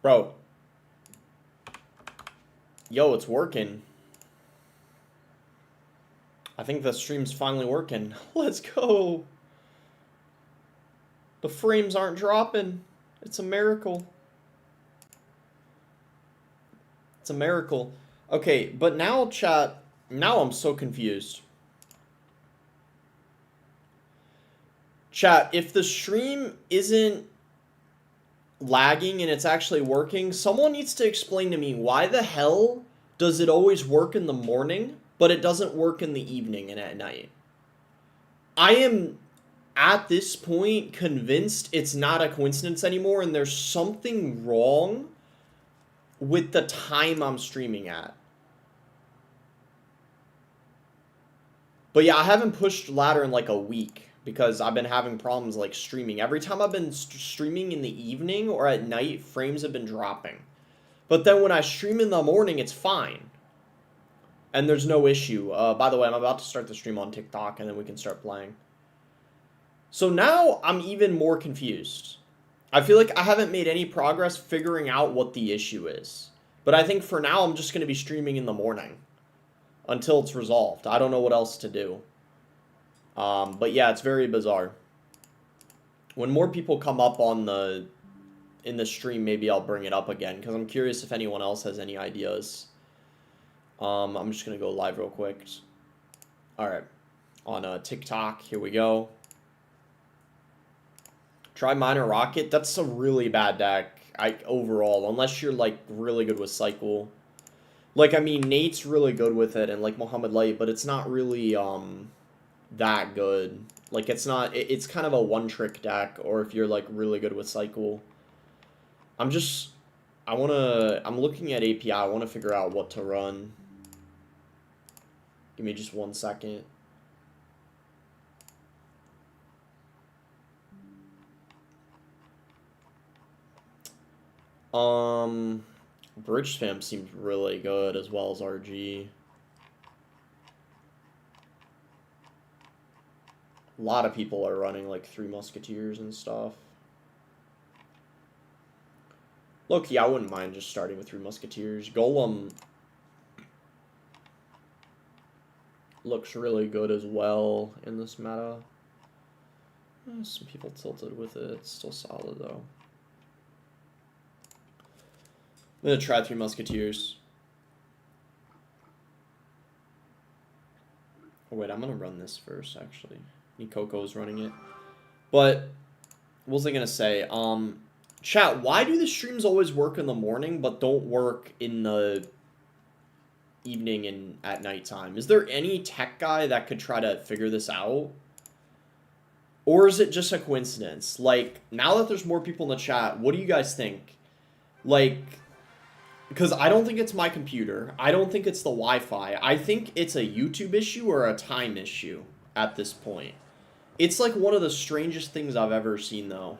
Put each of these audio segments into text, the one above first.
Bro. Yo, it's working. I think the stream's finally working. Let's go. The frames aren't dropping. It's a miracle. It's a miracle. Okay, but now, chat, now I'm so confused. Chat, if the stream isn't lagging and it's actually working, someone needs to explain to me why the hell does it always work in the morning, but it doesn't work in the evening and at night? I am, at this point, convinced it's not a coincidence anymore and there's something wrong with the time I'm streaming at. But yeah, I haven't pushed ladder in like a week because I've been having problems like streaming. Every time I've been streaming in the evening or at night, frames have been dropping. But then when I stream in the morning, it's fine. And there's no issue. By the way, I'm about to start the stream on TikTok and then we can start playing. So now I'm even more confused. I feel like I haven't made any progress figuring out what the issue is. But I think for now I'm just going to be streaming in the morning until it's resolved. I don't know what else to do. But yeah, it's very bizarre. When more people come up on in the stream, maybe I'll bring it up again because I'm curious if anyone else has any ideas. I'm just gonna go live real quick. All right, on TikTok, here we go. Try Minor Rocket. That's a really bad deck. Overall, unless you're like really good with Cycle. Like, I mean, Nate's really good with it, and like Muhammad Light, but it's not really that good. Like, it's not. It's kind of a one-trick deck, or if you're like really good with Cycle. I'm looking at API. I want to figure out what to run. Give me just 1 second. Bridge Spam seems really good as well as RG. A lot of people are running like Three Musketeers and stuff. Low-key, I wouldn't mind just starting with Three Musketeers. Golem looks really good as well in this meta. Some people tilted with it. It's still solid though. I'm gonna try Three Musketeers. Oh wait, I'm gonna run this first actually. Nikoko's running it. But what was I gonna say? Chat, why do the streams always work in the morning but don't work in the evening and at nighttime? Is there any tech guy that could try to figure this out? Or is it just a coincidence? Like, now that there's more people in the chat, what do you guys think? Like, because I don't think it's my computer. I don't think it's the Wi-Fi. I think it's a YouTube issue or a time issue at this point. It's like one of the strangest things I've ever seen, though.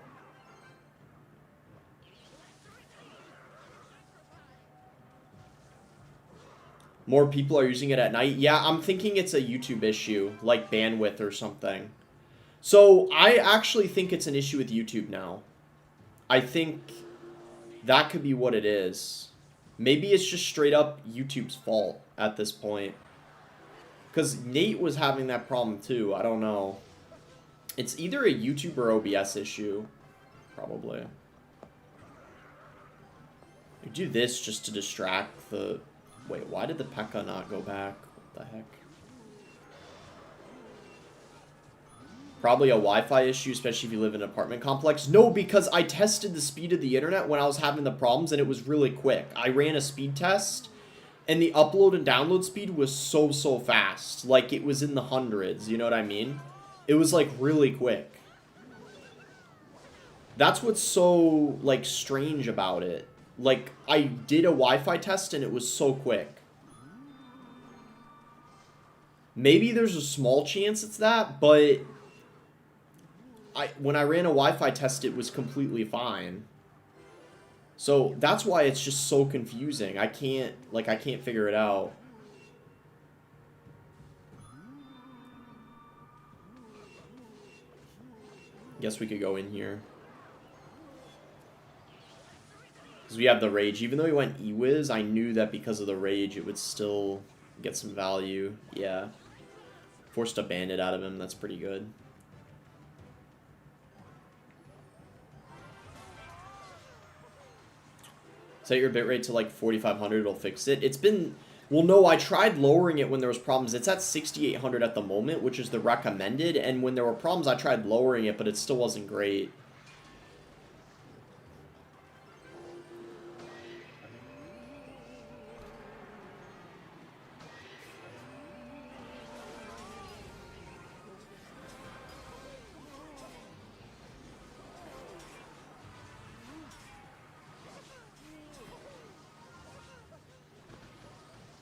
More people are using it at night. Yeah, I'm thinking it's a YouTube issue, like bandwidth or something. So I actually think it's an issue with YouTube now. I think that could be what it is. Maybe it's just straight up YouTube's fault at this point. Because Nate was having that problem too. I don't know. It's either a YouTube or OBS issue. Probably. We do this just to distract the... Wait, why did the P.E.K.K.A not go back? What the heck? Probably a Wi-Fi issue, especially if you live in an apartment complex. No, because I tested the speed of the internet when I was having the problems, and it was really quick. I ran a speed test, and the upload and download speed was so fast. Like, it was in the hundreds, you know what I mean? It was, like, really quick. That's what's so, like, strange about it. Like, I did a Wi-Fi test, and it was so quick. Maybe there's a small chance it's that, but... when I ran a Wi-Fi test, it was completely fine. So that's why it's just so confusing. I can't figure it out. Guess we could go in here. Because we have the rage. Even though he went E-Wiz, I knew that because of the rage, it would still get some value. Yeah. Forced a bandit out of him. That's pretty good. Set your bitrate to like 4,500. It'll fix it. It's been... Well, no, I tried lowering it when there was problems. It's at 6,800 at the moment, which is the recommended. And when there were problems, I tried lowering it, but it still wasn't great.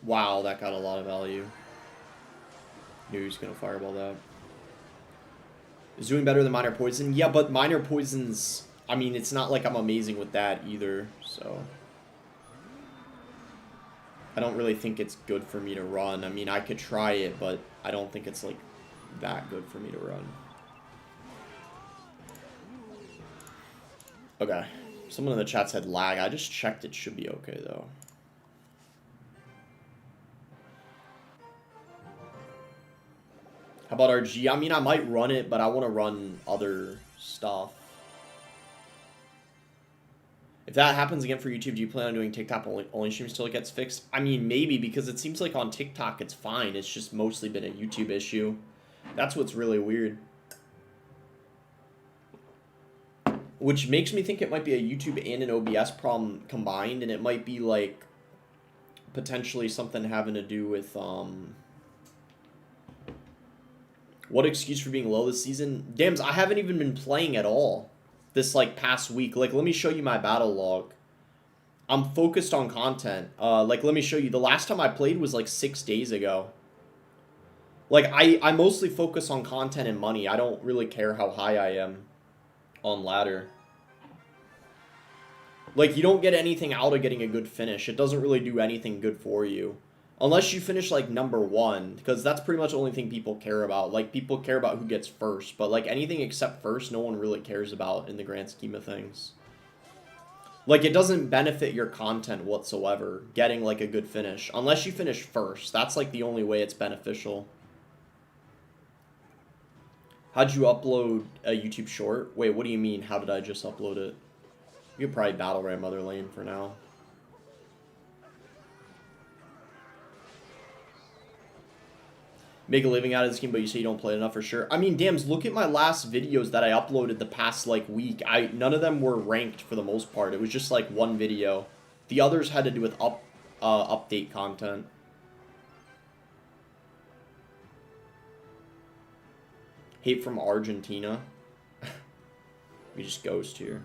Wow, that got a lot of value. Knew he was going to fireball that. Is doing better than Minor Poison? Yeah, but Minor Poison's... I mean, it's not like I'm amazing with that either, so... I don't really think it's good for me to run. I mean, I could try it, but I don't think it's, like, that good for me to run. Okay. Someone in the chat said lag. I just checked. It should be okay, though. How about RG? I mean, I might run it, but I want to run other stuff. If that happens again for YouTube, do you plan on doing TikTok only streams till it gets fixed? I mean, maybe, because it seems like on TikTok it's fine. It's just mostly been a YouTube issue. That's what's really weird. Which makes me think it might be a YouTube and an OBS problem combined, and it might be, like, potentially something having to do with, What excuse for being low this season? Dams, I haven't even been playing at all this, like, past week. Like, let me show you my battle log. I'm focused on content. Like, let me show you. The last time I played was, like, 6 days ago. Like, I mostly focus on content and money. I don't really care how high I am on ladder. Like, you don't get anything out of getting a good finish. It doesn't really do anything good for you. Unless you finish, like, #1, because that's pretty much the only thing people care about. Like, people care about who gets first, but, like, anything except first, no one really cares about in the grand scheme of things. Like, it doesn't benefit your content whatsoever, getting, like, a good finish. Unless you finish first. That's, like, the only way it's beneficial. How'd you upload a YouTube short? Wait, what do you mean, how did I just upload it? You could probably battle ram other lane for now. Make a living out of this game, but you say you don't play enough for sure. I mean, Dams, look at my last videos that I uploaded the past, like, week. None of them were ranked for the most part. It was just, like, one video. The others had to do with update content. Hate from Argentina. We just ghost here.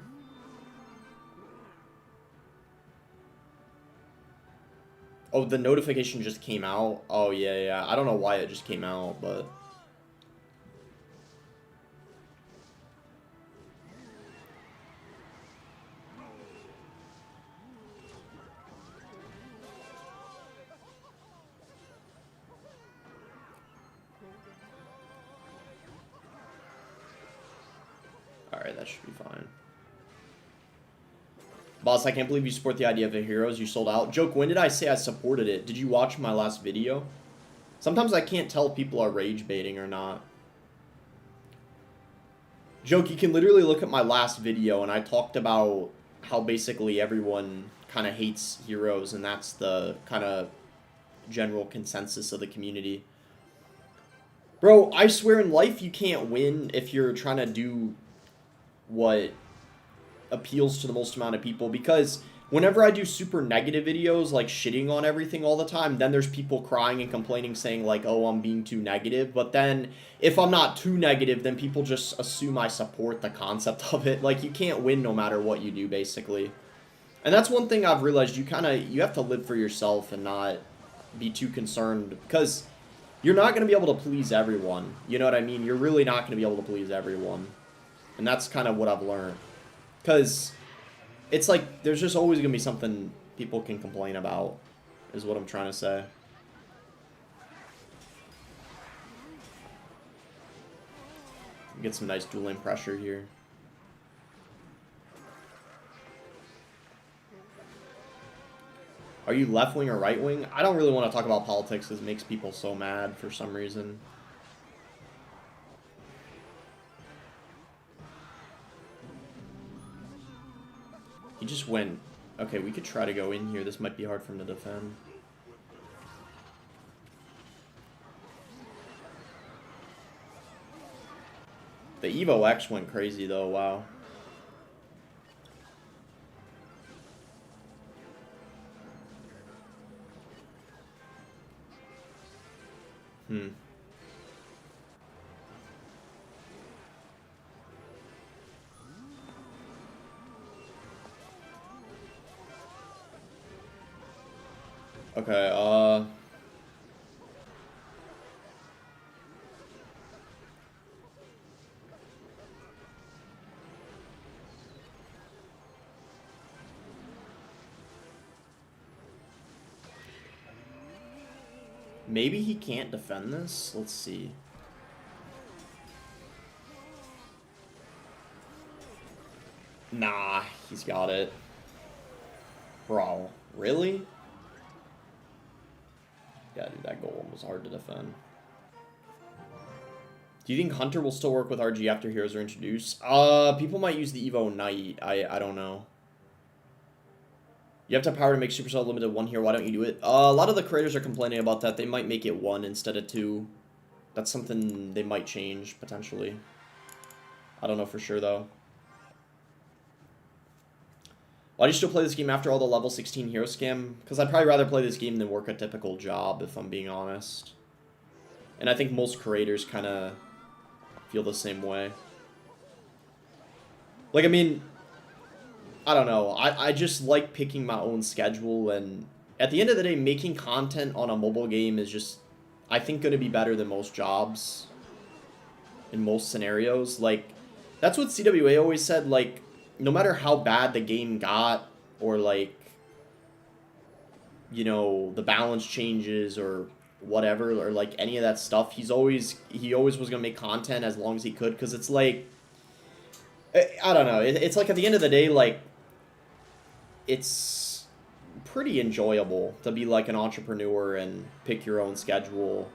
Oh, the notification just came out? Oh, yeah. I don't know why it just came out, but... Alright, that should be fine. Boss, I can't believe you support the idea of the heroes. You sold out. Joke, when did I say I supported it? Did you watch my last video? Sometimes I can't tell if people are rage baiting or not. Joke, you can literally look at my last video, and I talked about how basically everyone kind of hates heroes, and that's the kind of general consensus of the community. Bro, I swear in life you can't win if you're trying to do what appeals to the most amount of people, because whenever I do super negative videos, like shitting on everything all the time, then there's people crying and complaining saying like, oh, I'm being too negative. But then if I'm not too negative, then people just assume I support the concept of it. Like, you can't win no matter what you do, basically. And that's one thing I've realized. You have to live for yourself and not be too concerned, because you're not going to be able to please everyone. You know what I mean? You're really not going to be able to please everyone. And that's kind of what I've learned. Because it's like, there's just always going to be something people can complain about, is what I'm trying to say. Get some nice dual lane pressure here. Are you left wing or right wing? I don't really want to talk about politics because it makes people so mad for some reason. He just went. Okay, we could try to go in here. This might be hard for him to defend. The Evo X went crazy though, wow. Okay, maybe he can't defend this? Let's see. Nah, he's got it. Bro, really? Yeah, dude, that golem was hard to defend. Do you think Hunter will still work with RG after heroes are introduced? People might use the Evo Knight. I don't know. You have to have power to make Supercell limited 1 here. Why don't you do it? A lot of the creators are complaining about that. They might make it 1 instead of 2. That's something they might change, potentially. I don't know for sure, though. Why do you still play this game after all the level 16 hero scam? Because I'd probably rather play this game than work a typical job, if I'm being honest. And I think most creators kind of feel the same way. Like, I mean, I don't know. I just like picking my own schedule, and at the end of the day, making content on a mobile game is just, I think, going to be better than most jobs in most scenarios. Like, that's what CWA always said, like, no matter how bad the game got, or, like, you know, the balance changes, or whatever, or, like, any of that stuff, he always was going to make content as long as he could, because it's, like, I don't know, it's, like, at the end of the day, like, it's pretty enjoyable to be, like, an entrepreneur and pick your own schedule,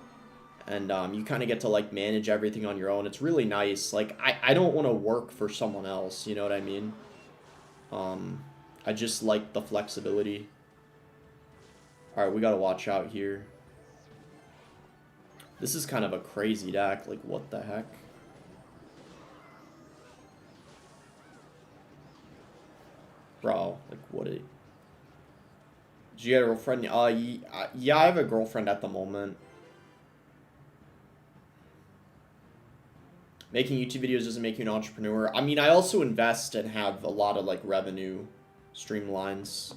and you kind of get to, like, manage everything on your own. It's really nice. Like, I don't want to work for someone else, you know what I mean? I just like the flexibility. Alright, we gotta watch out here. This is kind of a crazy deck, like, what the heck? Bro, like, what a... Do you have a girlfriend? Yeah, I have a girlfriend at the moment. Making YouTube videos doesn't make you an entrepreneur. I mean, I also invest and have a lot of, like, revenue streamlines.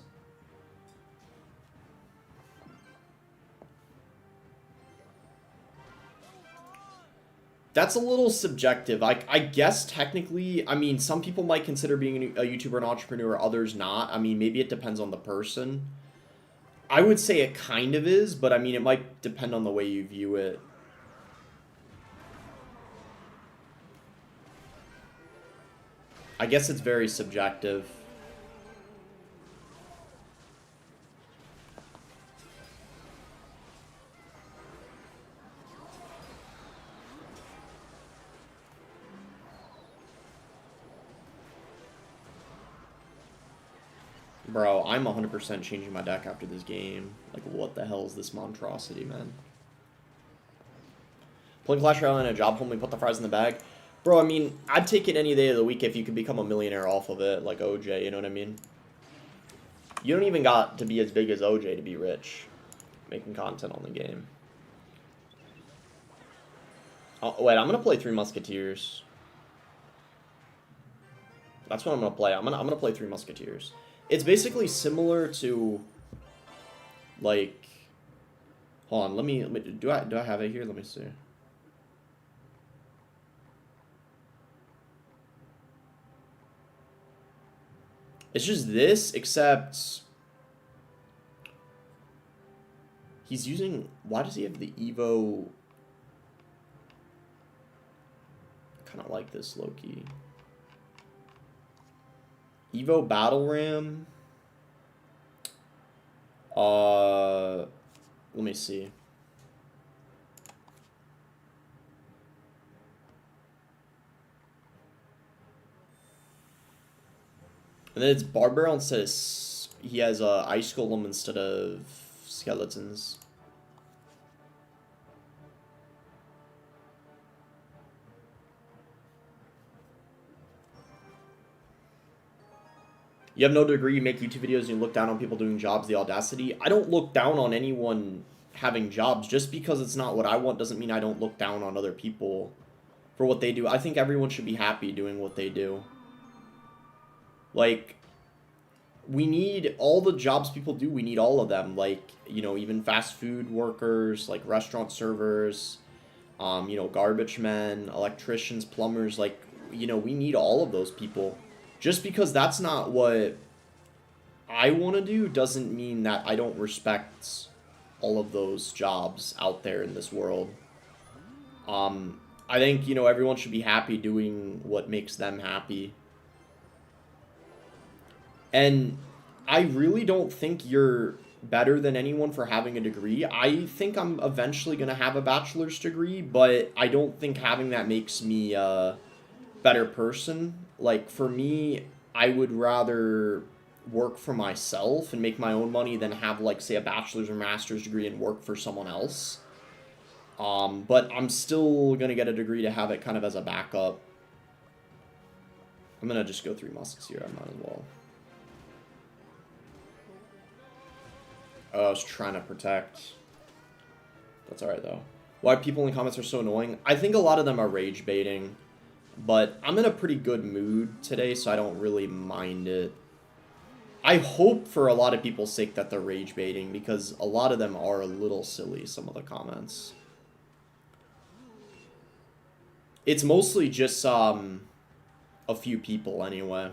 That's a little subjective. I guess technically, I mean, some people might consider being a YouTuber an entrepreneur, others not. I mean, maybe it depends on the person. I would say it kind of is, but I mean, it might depend on the way you view it. I guess it's very subjective. Bro, I'm 100% changing my deck after this game. Like, what the hell is this monstrosity, man? Playing Clash Royale in a job, only put the fries in the bag. Bro, I mean, I'd take it any day of the week if you could become a millionaire off of it, like OJ, you know what I mean? You don't even got to be as big as OJ to be rich, making content on the game. Oh, wait, I'm gonna play Three Musketeers. That's what I'm gonna play. I'm gonna play Three Musketeers. It's basically similar to, like, hold on, let me do I have it here? Let me see. It's just this, except he's using, why does he have the Evo? Kind of like this, low-key. Evo Battle Ram. Let me see. And then it's Barbarian instead of... He has Ice Golem instead of Skeletons. You have no degree, you make YouTube videos, and you look down on people doing jobs, the audacity. I don't look down on anyone having jobs. Just because it's not what I want doesn't mean I don't look down on other people for what they do. I think everyone should be happy doing what they do. Like, we need all the jobs people do, we need all of them. Like, you know, even fast food workers, like restaurant servers, you know, garbage men, electricians, plumbers, like, you know, we need all of those people. Just because that's not what I want to do doesn't mean that I don't respect all of those jobs out there in this world. I think, you know, everyone should be happy doing what makes them happy. And I really don't think you're better than anyone for having a degree. I think I'm eventually going to have a bachelor's degree, but I don't think having that makes me a better person. Like, for me, I would rather work for myself and make my own money than have, like, say, a bachelor's or master's degree and work for someone else. But I'm still going to get a degree to have it kind of as a backup. I'm going to just go 3 musks here. I might as well. Oh, I was trying to protect. That's alright, though. Why people in the comments are so annoying? I think a lot of them are rage baiting. But I'm in a pretty good mood today, so I don't really mind it. I hope for a lot of people's sake that they're rage baiting, because a lot of them are a little silly, some of the comments. It's mostly just a few people anyway.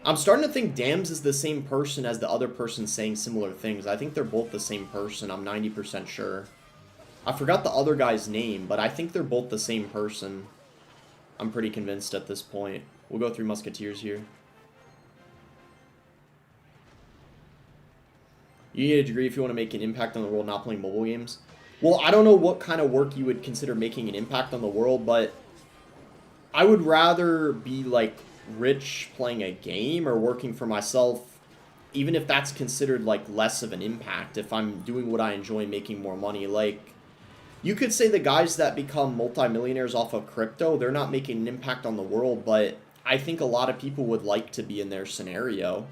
I'm starting to think Dams is the same person as the other person saying similar things. I think they're both the same person. I'm 90% sure. I forgot the other guy's name, but I think they're both the same person. I'm pretty convinced at this point. We'll go 3 musketeers here. You need a degree if you want to make an impact on the world not playing mobile games. Well, I don't know what kind of work you would consider making an impact on the world, but I would rather be, like, rich playing a game or working for myself, even if that's considered like less of an impact. If I'm doing what I enjoy, making more money, like, you could say the guys that become multimillionaires off of crypto, they're not making an impact on the world, but I think a lot of people would like to be in their scenario.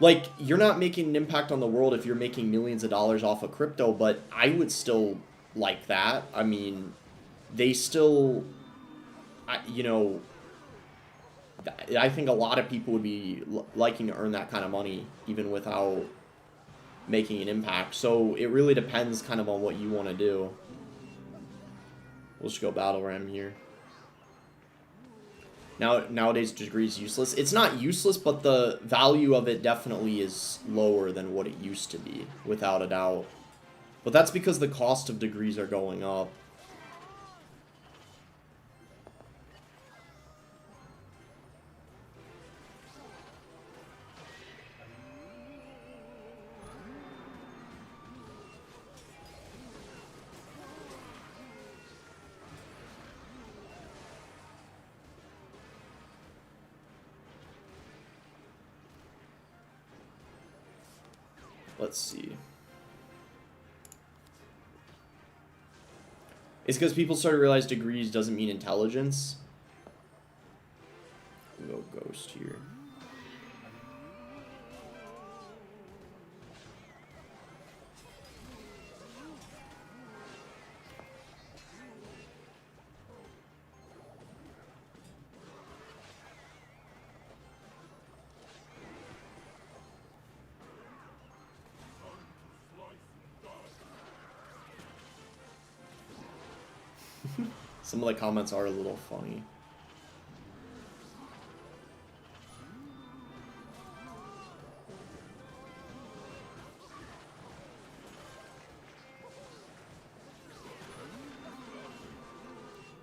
Like, you're not making an impact on the world if you're making millions of dollars off of crypto, but I would still like that. I mean, they still, you know, I think a lot of people would be liking to earn that kind of money even without making an impact. So it really depends kind of on what you want to do. We'll just go battle ram here. Nowadays, degree is useless. It's not useless, but the value of it definitely is lower than what it used to be, without a doubt. But that's because the cost of degrees are going up. Let's see. It's because people started to realize degrees doesn't mean intelligence. We'll go ghost here. Some of the comments are a little funny.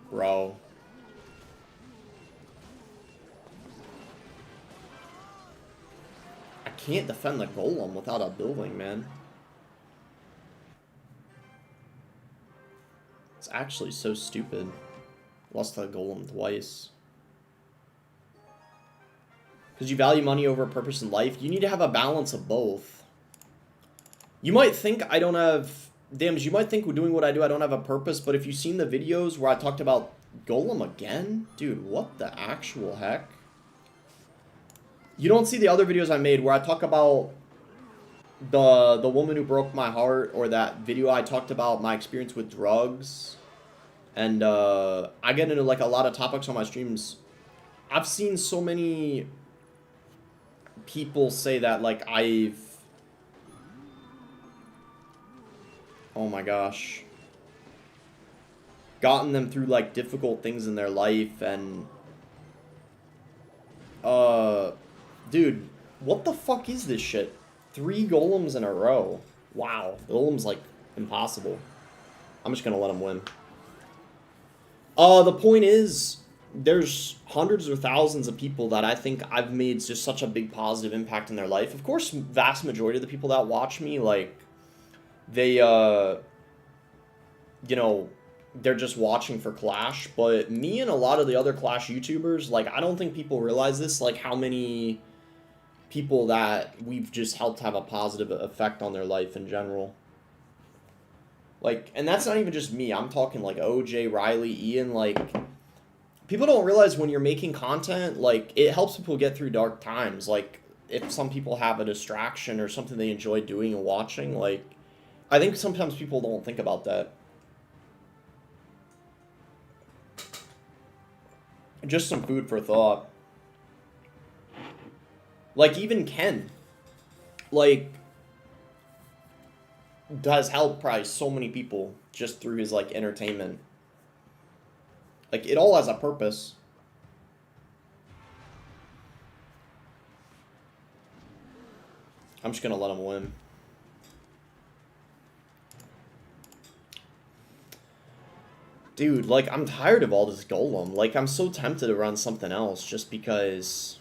Bro. can't defend the golem without a building, man. It's actually so stupid. Lost the golem twice. Because you value money over purpose in life. You need to have a balance of both. You might think I don't have... Damns, you might think we're doing what I do, I don't have a purpose, but if you've seen the videos where I talked about golem again? Dude, what the actual heck? You don't see the other videos I made where I talk about the woman who broke my heart, or that video I talked about my experience with drugs. And I get into like a lot of topics on my streams. I've seen so many people say that like I've... Oh my gosh. Gotten them through like difficult things in their life, and dude, what the fuck is this shit? 3 golems in a row. Wow, the golem's like impossible. I'm just gonna let him win. The point is, there's hundreds or thousands of people that I think I've made just such a big positive impact in their life. Of course, vast majority of the people that watch me, like, they, you know, they're just watching for Clash. But me and a lot of the other Clash YouTubers, like, I don't think people realize this, like, how many people that we've just helped have a positive effect on their life in general. Like, and that's not even just me. I'm talking, like, OJ, Riley, Ian, like... People don't realize when you're making content, like, it helps people get through dark times. Like, if some people have a distraction or something they enjoy doing and watching, like, I think sometimes people don't think about that. Just some food for thought. Like, even Ken, like, has helped probably so many people just through his, like, entertainment. Like, it all has a purpose. I'm just gonna let him win. Dude, like, I'm tired of all this golem. Like, I'm so tempted to run something else just because...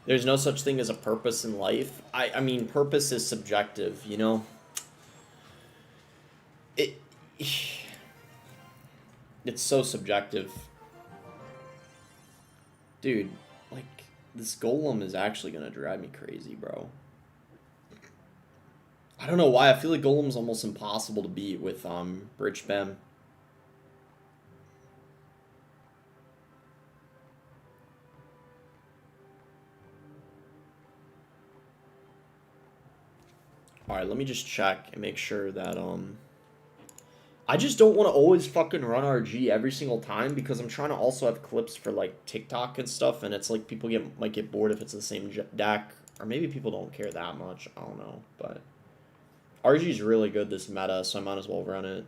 There's no such thing as a purpose in life. I mean, purpose is subjective, you know? It's so subjective. Dude, like, this golem is actually gonna drive me crazy, bro. I don't know why. I feel like golem's almost impossible to beat with Bridge Bem. Alright, let me just check and make sure that, I just don't want to always fucking run RG every single time, because I'm trying to also have clips for, like, TikTok and stuff, and it's like people might get bored if it's the same deck, or maybe people don't care that much, I don't know, but RG's really good this meta, so I might as well run it.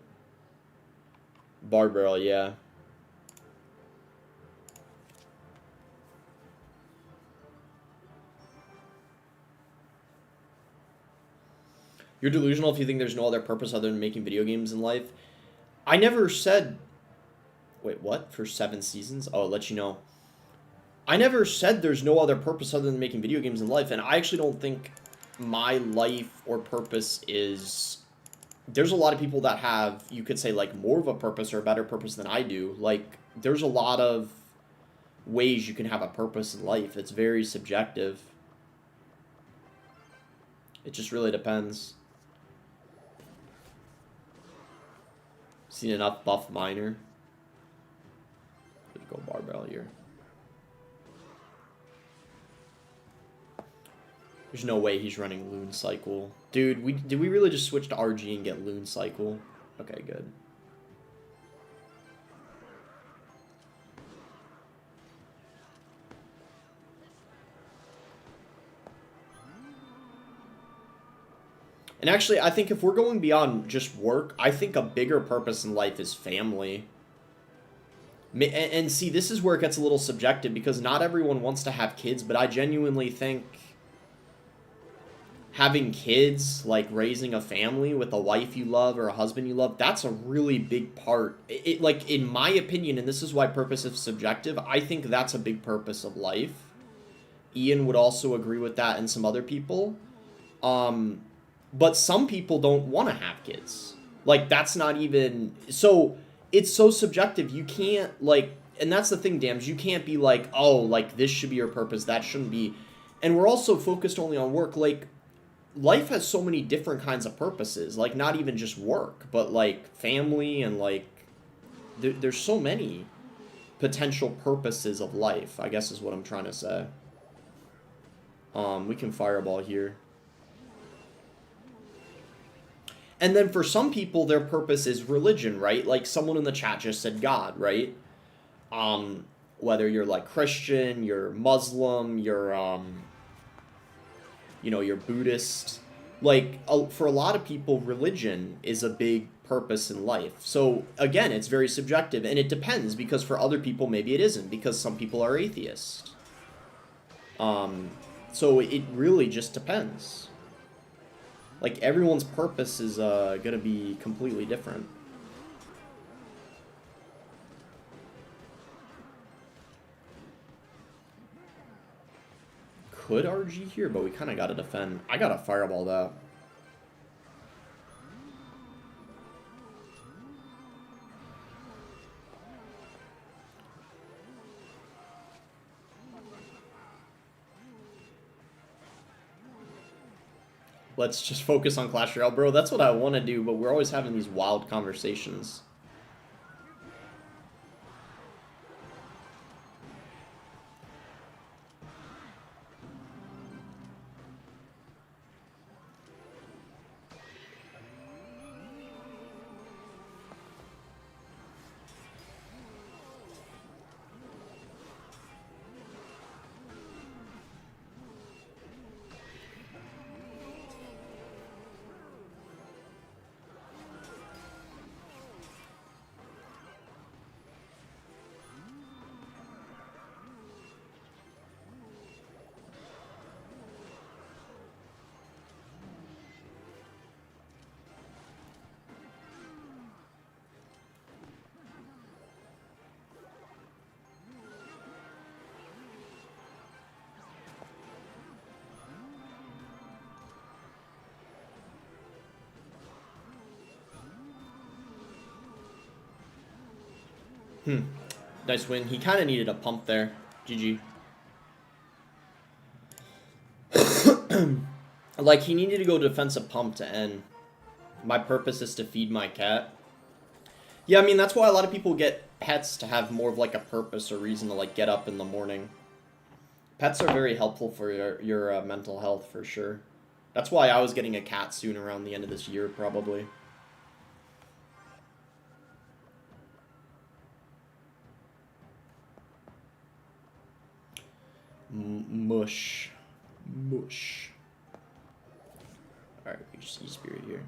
Bard Barrel, yeah. You're delusional if you think there's no other purpose other than making video games in life. I never said... Wait, what? For 7 seasons? Oh, I'll let you know. I never said there's no other purpose other than making video games in life, and I actually don't think my life or purpose is... There's a lot of people that have, you could say, like, more of a purpose or a better purpose than I do. Like, there's a lot of ways you can have a purpose in life. It's very subjective. It just really depends. Seen enough buff miner. Let's go barbell here. There's no way he's running Loon Cycle. Dude, did we really just switch to RG and get Loon Cycle? Okay, good. And actually, I think if we're going beyond just work, I think a bigger purpose in life is family. And see, this is where it gets a little subjective, because not everyone wants to have kids, but I genuinely think having kids, like raising a family with a wife you love or a husband you love, that's a really big part. Like, in my opinion, and this is why purpose is subjective, I think that's a big purpose of life. Ian would also agree with that, and some other people. But some people don't want to have kids. Like, that's not even... So, it's so subjective. You can't, like... And that's the thing, Dams. You can't be like, oh, like, this should be your purpose. That shouldn't be... And we're also focused only on work. Like, life has so many different kinds of purposes. Like, not even just work, but, like, family and, like... There's so many potential purposes of life, I guess is what I'm trying to say. We can fireball here. And then for some people, their purpose is religion, right? Like someone in the chat just said God, right? Whether you're like Christian, you're Muslim, you're, you know, you're Buddhist. Like, for a lot of people, religion is a big purpose in life. So, again, it's very subjective, and it depends, because for other people, maybe it isn't, because some people are atheists. So it really just depends. Like, everyone's purpose is gonna be completely different. Could RG here, but we kind of gotta defend. I gotta fireball that. Let's just focus on Clash Royale, bro. That's what I want to do, but we're always having these wild conversations. Nice win. He kind of needed a pump there. GG. Like, he needed to go defensive pump to end. My purpose is to feed my cat. Yeah, I mean, that's why a lot of people get pets, to have more of, like, a purpose or reason to, like, get up in the morning. Pets are very helpful for your mental health, for sure. That's why I was getting a cat soon, around the end of this year, probably. Mush. Mush. Alright, we just use Spirit here.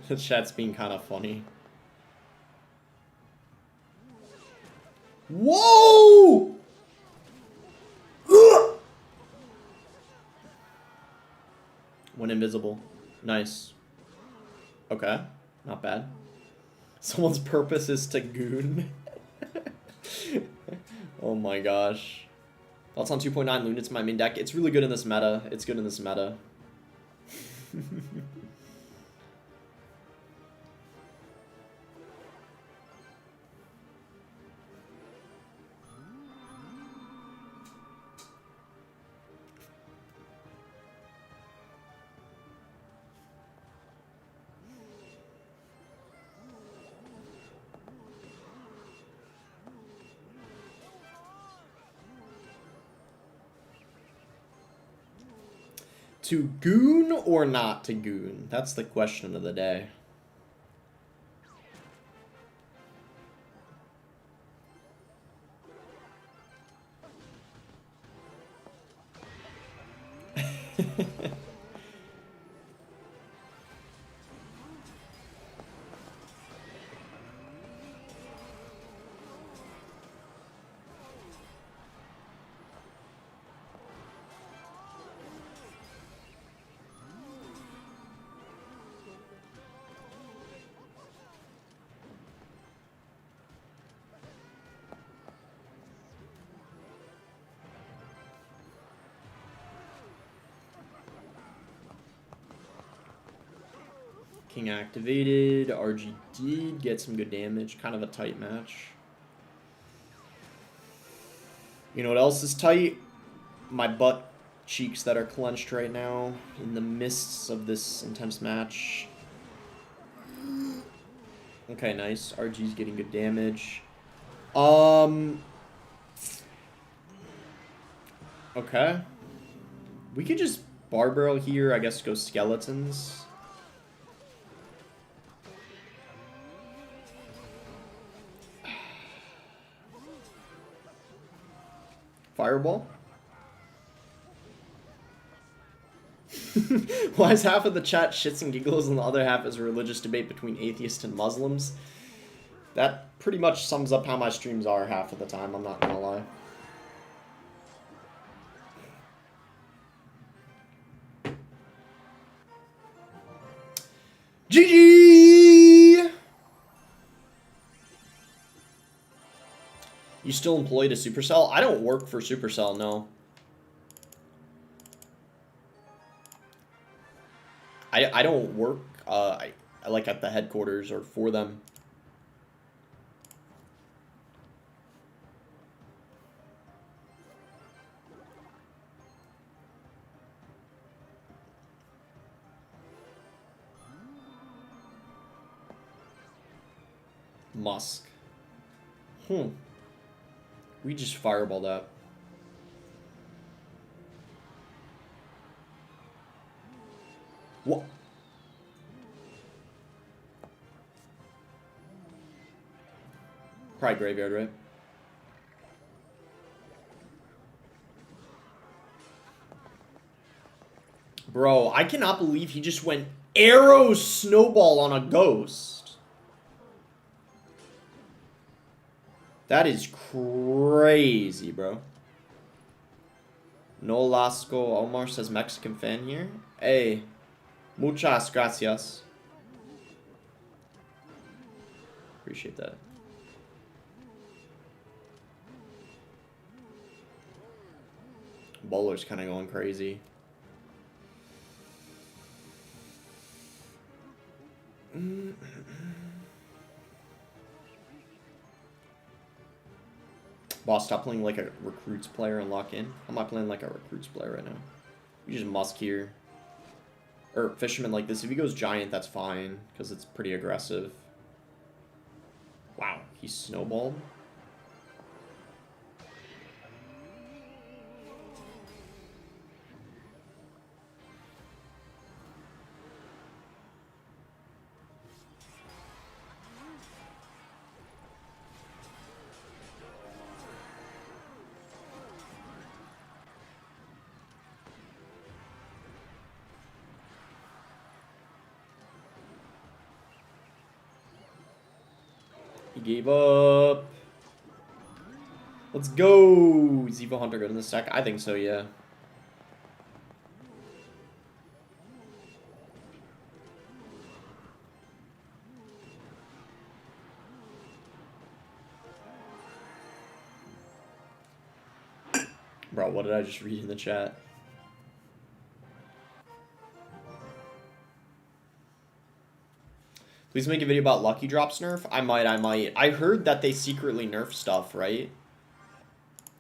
The chat's being kind of funny. Whoa! Went invisible. Nice. Okay. Not bad. Someone's purpose is to goon. Oh my gosh. Thoughts on 2.9 Lunat's my main deck? It's really good in this meta. It's good in this meta. To goon or not to goon? That's the question of the day. King activated. RG did get some good damage. Kind of a tight match. You know what else is tight? My butt cheeks that are clenched right now in the mists of this intense match. Okay, nice. RG's getting good damage. Okay. We could just Barbarrel here. I guess go skeletons. Fireball? Why is half of the chat shits and giggles and the other half is a religious debate between atheists and Muslims? That pretty much sums up how my streams are half of the time, I'm not gonna lie. GG! You still employed a Supercell? I don't work for Supercell, no. I don't work I like at the headquarters or for them. Musk. We just fireball that. What? Probably graveyard, right? Bro, I cannot believe he just went arrow snowball on a ghost. That is crazy, bro. No Lasco Omar says Mexican fan here. Hey, muchas gracias. Appreciate that. Bowler's kind of going crazy. Boss, stop playing like a recruits player and lock in. I'm not playing like a recruits player right now. You just Musk here. Or Fisherman like this. If he goes Giant, that's fine, because it's pretty aggressive. Wow, he snowballed. He gave up. Let's go. Is Evo Hunter good in this deck? I think so, yeah. Bro, what did I just read in the chat? Please make a video about Lucky Drops nerf. I might. I heard that they secretly nerf stuff, right?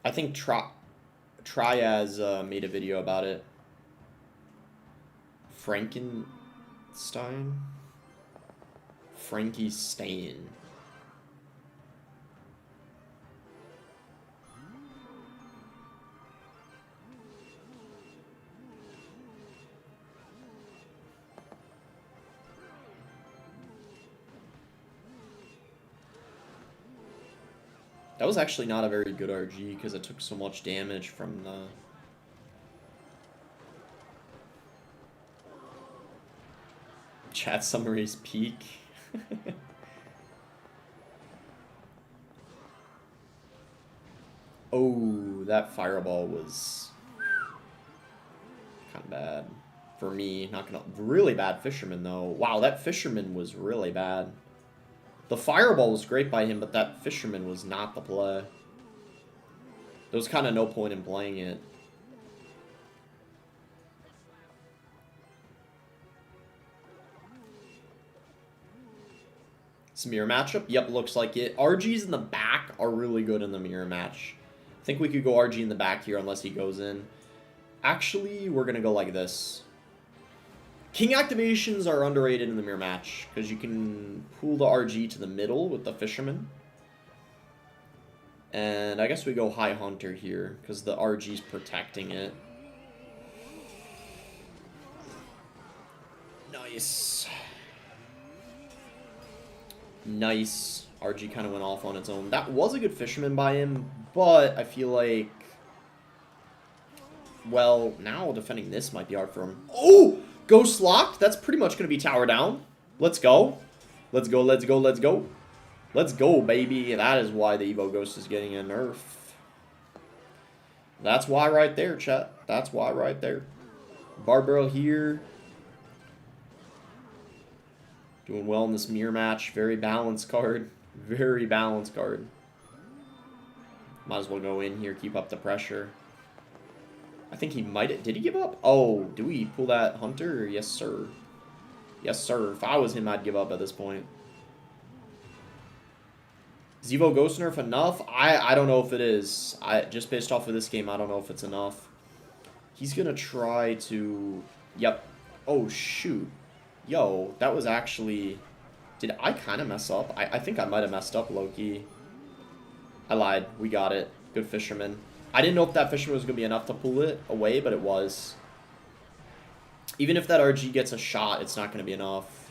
I think Triaz made a video about it. Frankenstein? Frankie Stain. That was actually not a very good RG because it took so much damage from the... Chat summaries peak. Oh, that fireball was kind of bad for me. Not gonna... Really bad fisherman, though. Wow, that fisherman was really bad. The fireball was great by him, but that fisherman was not the play. There was kind of no point in playing it. It's a mirror matchup? Yep, looks like it. RGs in the back are really good in the mirror match. I think we could go RG in the back here unless he goes in. Actually, we're going to go like this. King activations are underrated in the mirror match because you can pull the RG to the middle with the fisherman. And I guess we go high hunter here because the RG's protecting it. Nice. Nice. RG kind of went off on its own. That was a good fisherman by him, but I feel like... Well, now defending this might be hard for him. Oh! Ghost locked? That's pretty much going to be tower down. Let's go. Let's go, let's go, let's go. Let's go, baby. That is why the Evo Ghost is getting a nerf. That's why right there, chat. That's why right there. Barbell here. Doing well in this mirror match. Very balanced card. Very balanced card. Might as well go in here, keep up the pressure. I think he might... Did he give up? Oh, do we pull that hunter? Yes, sir. Yes, sir. If I was him, I'd give up at this point. Is Evo Ghost nerf enough? I don't know if it is. Just based off of this game, I don't know if it's enough. He's going to try to... Yep. Oh, shoot. Yo, that was actually... Did I kind of mess up? I think I might have messed up, low-key. I lied. We got it. Good fisherman. I didn't know if that fisherman was going to be enough to pull it away, but it was. Even if that RG gets a shot, it's not going to be enough.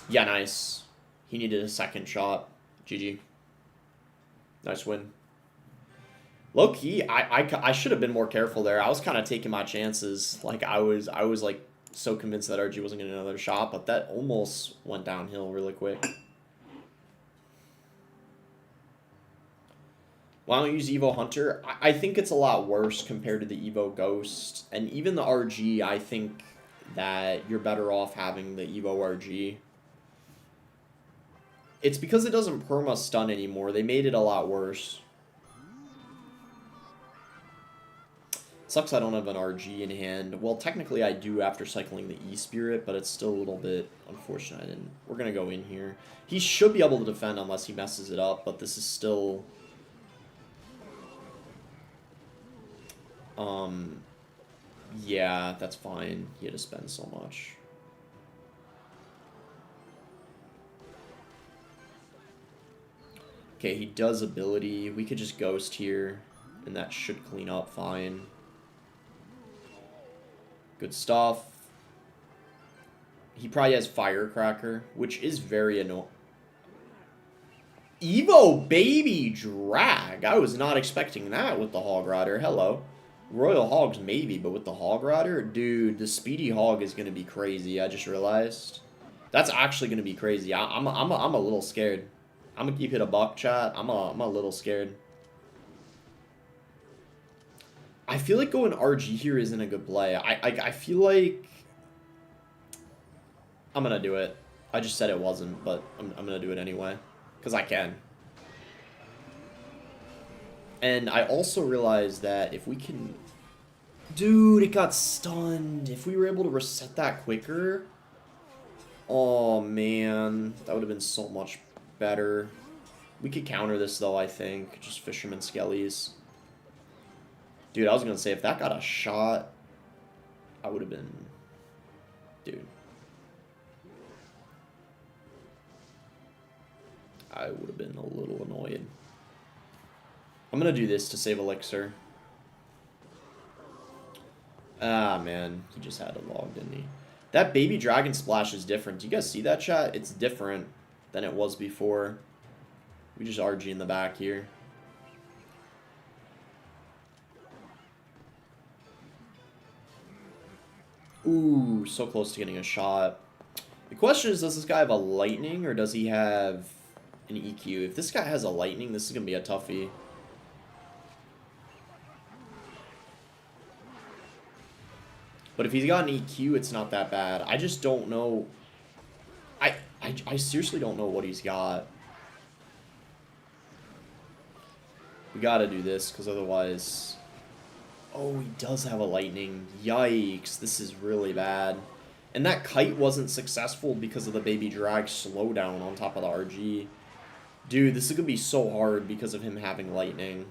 Yeah, nice. He needed a second shot. GG. Nice win. Low-key, I should have been more careful there. I was kind of taking my chances. Like, I was like, so convinced that RG wasn't going to get another shot, but that almost went downhill really quick. Why don't you use Evo Hunter? I think it's a lot worse compared to the Evo Ghost. And even the RG, I think that you're better off having the Evo RG. It's because it doesn't perma stun anymore. They made it a lot worse. Sucks I don't have an RG in hand. Well, technically I do after cycling the E-Spirit, but it's still a little bit unfortunate I didn't. We're going to go in here. He should be able to defend unless he messes it up, but this is still... Yeah, that's fine. He had to spend so much. Okay, he does ability. We could just ghost here, and that should clean up fine. Good stuff. He probably has Firecracker, which is very annoying. Evo Baby Drag. I was not expecting that with the Hog Rider. Hello. Royal Hogs maybe, but with the Hog Rider? Dude, the Speedy Hog is going to be crazy, I just realized. That's actually going to be crazy. I'm a little scared. I'm going to keep it a buck, chat. I'm a little scared. I feel like going RG here isn't a good play. I feel like... I'm going to do it. I just said it wasn't, but I'm going to do it anyway. Because I can. And I also realized that if we can... Dude, it got stunned. If we were able to reset that quicker... Oh, man. That would have been so much better. We could counter this, though, I think. Just Fisherman Skellies. Dude, I was going to say, if that got a shot, I would have been... Dude. I would have been a little annoyed. I'm going to do this to save Elixir. Ah, man. He just had a log, didn't he? That Baby Dragon Splash is different. Do you guys see that, chat? It's different than it was before. We just RG in the back here. Ooh, so close to getting a shot. The question is, does this guy have a lightning or does he have an EQ? If this guy has a lightning, this is going to be a toughie. But if he's got an EQ, it's not that bad. I just don't know. I seriously don't know what he's got. We got to do this because otherwise... Oh, he does have a lightning. Yikes, this is really bad. And that kite wasn't successful because of the baby drag slowdown on top of the RG. Dude, this is going to be so hard because of him having lightning.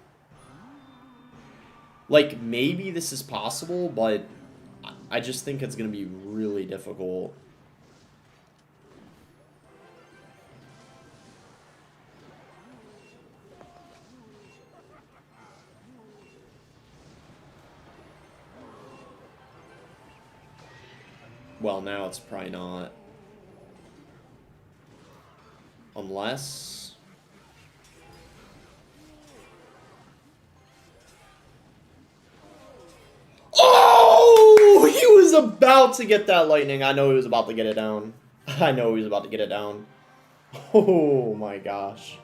Like, maybe this is possible, but I just think it's going to be really difficult. Well, now it's probably not. Unless... Oh! He was about to get that lightning. I know he was about to get it down. I know he was about to get it down. Oh my gosh.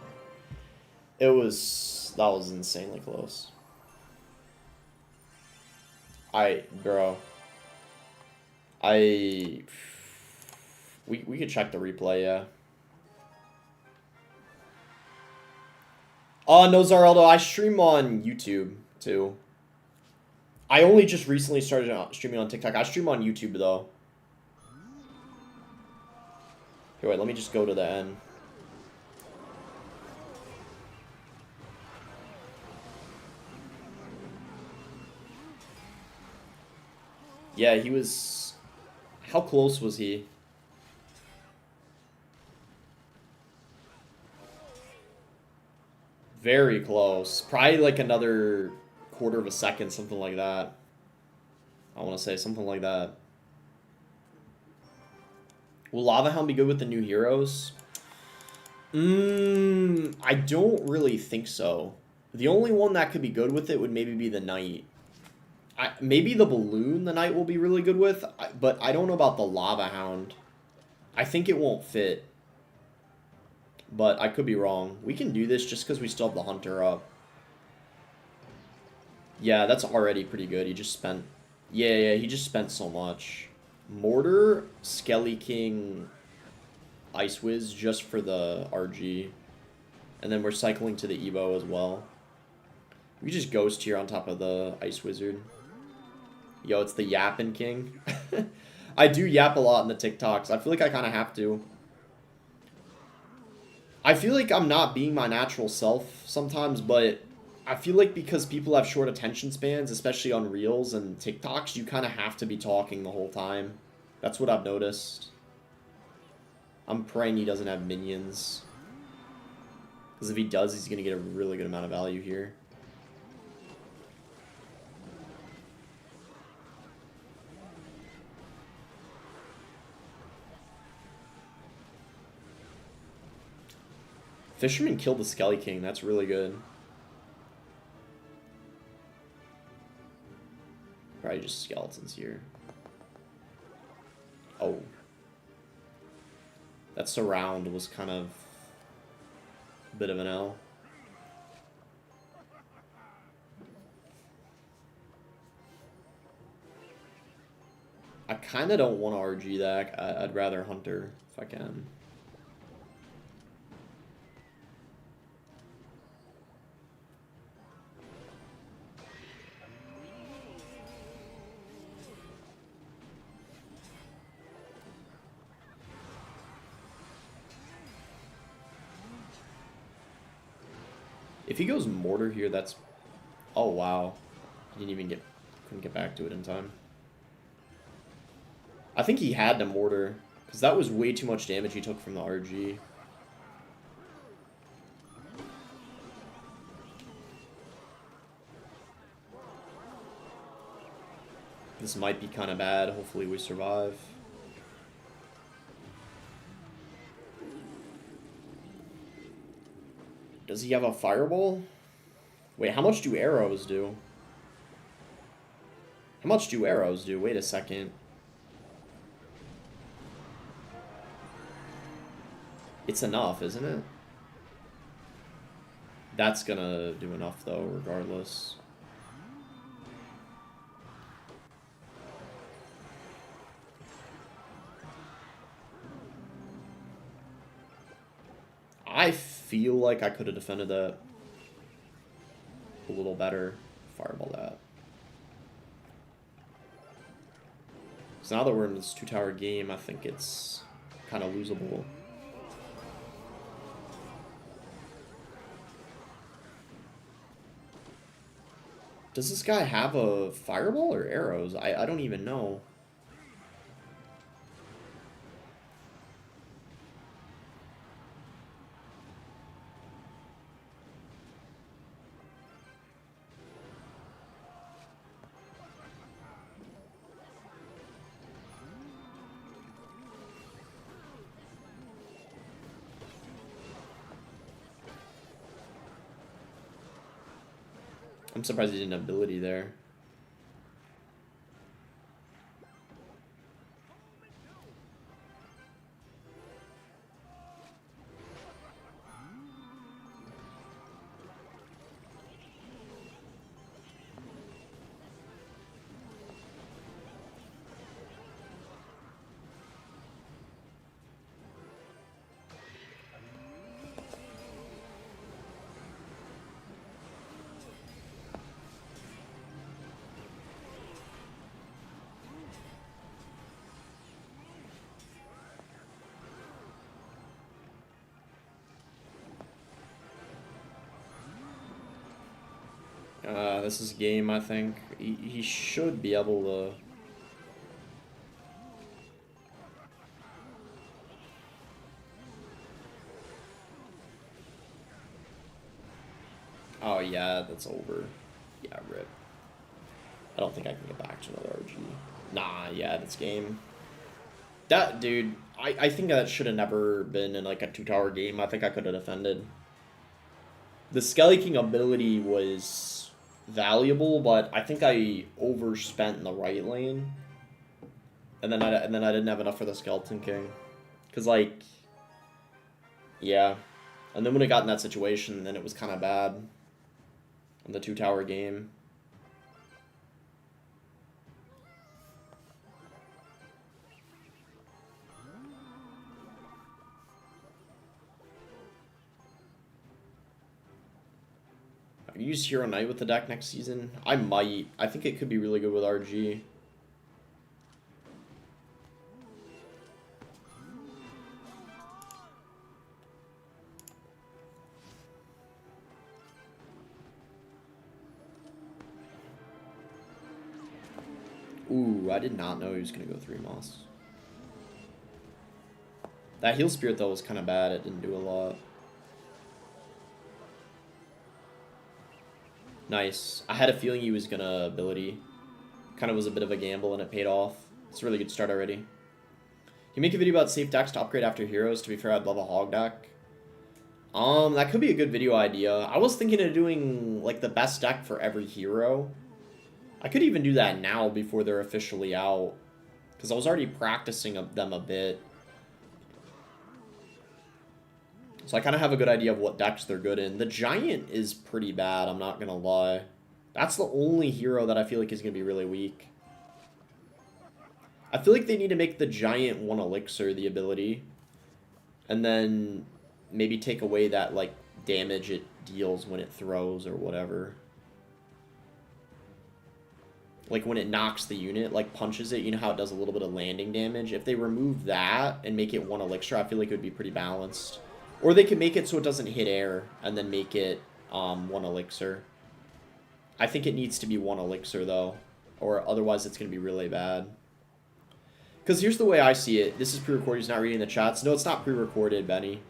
That was insanely close. Bro. We could check the replay, yeah. No, Zareldo, I stream on YouTube, too. I only just recently started streaming on TikTok. I stream on YouTube, though. Here, wait, let me just go to the end. Yeah, he was... How close was he? Very close. Probably like another quarter of a second, something like that. I want to say something like that. Will Lava Hound be good with the new heroes? I don't really think so. The only one that could be good with it would maybe be the Knight. Maybe the Balloon the Knight will be really good with, but I don't know about the Lava Hound. I think it won't fit. But I could be wrong. We can do this just because we still have the Hunter up. Yeah, that's already pretty good. He just spent... Yeah, he just spent so much. Mortar, Skelly King, Ice Wiz just for the RG. And then we're cycling to the Evo as well. We just Ghost here on top of the Ice Wizard. Yo, it's the Yappin' King. I do yap a lot in the TikToks. I feel like I kind of have to. I feel like I'm not being my natural self sometimes, but I feel like because people have short attention spans, especially on Reels and TikToks, you kind of have to be talking the whole time. That's what I've noticed. I'm praying he doesn't have minions. Because if he does, he's going to get a really good amount of value here. Fisherman killed the Skelly King. That's really good. Probably just skeletons here. Oh. That surround was kind of a bit of an L. I kind of don't want to RG that. I'd rather Hunter if I can. If he goes Mortar here, that's... Oh, wow. He didn't even couldn't get back to it in time. I think he had to Mortar, because that was way too much damage he took from the RG. This might be kind of bad. Hopefully we survive. Does he have a fireball? Wait, how much do arrows do? How much do arrows do? Wait a second. It's enough, isn't it? That's gonna do enough, though, regardless. I feel like I could have defended that a little better. Fireball that. So now that we're in this 2-tower game, I think it's kind of losable. Does this guy have a fireball or arrows? I don't even know. I'm surprised he didn't have ability there. This is game, I think. He should be able to... Oh, yeah, that's over. Yeah, rip. I don't think I can get back to another RG. Nah, yeah, that's game. That, dude, I think that should have never been in, like, a 2-tower game. I think I could have defended. The Skelly King ability was valuable, but I think I overspent in the right lane. And then I didn't have enough for the Skeleton King. Because, like, yeah. And then when it got in that situation, then it was kind of bad. In the 2-tower game. Use Hero Knight with the deck next season? I might. I think it could be really good with RG. Ooh, I did not know he was going to go 3 moss. That Heal Spirit, though, was kind of bad. It didn't do a lot. Nice. I had a feeling he was gonna ability. Kind of was a bit of a gamble and it paid off. It's a really good start already. You make a video about safe decks to upgrade after heroes. To be fair, I'd love a hog deck. That could be a good video idea. I was thinking of doing like the best deck for every hero. I could even do that now before they're officially out. Because I was already practicing them a bit. So I kind of have a good idea of what decks they're good in. The Giant is pretty bad, I'm not going to lie. That's the only hero that I feel like is going to be really weak. I feel like they need to make the Giant 1 Elixir the ability. And then maybe take away that, like, damage it deals when it throws or whatever. Like, when it knocks the unit, like, punches it, you know how it does a little bit of landing damage? If they remove that and make it 1 Elixir, I feel like it would be pretty balanced. Or they could make it so it doesn't hit air, and then make it 1 Elixir. I think it needs to be 1 Elixir, though. Or otherwise it's going to be really bad. Because here's the way I see it. This is pre-recorded. He's not reading the chats. No, it's not pre-recorded, Benny.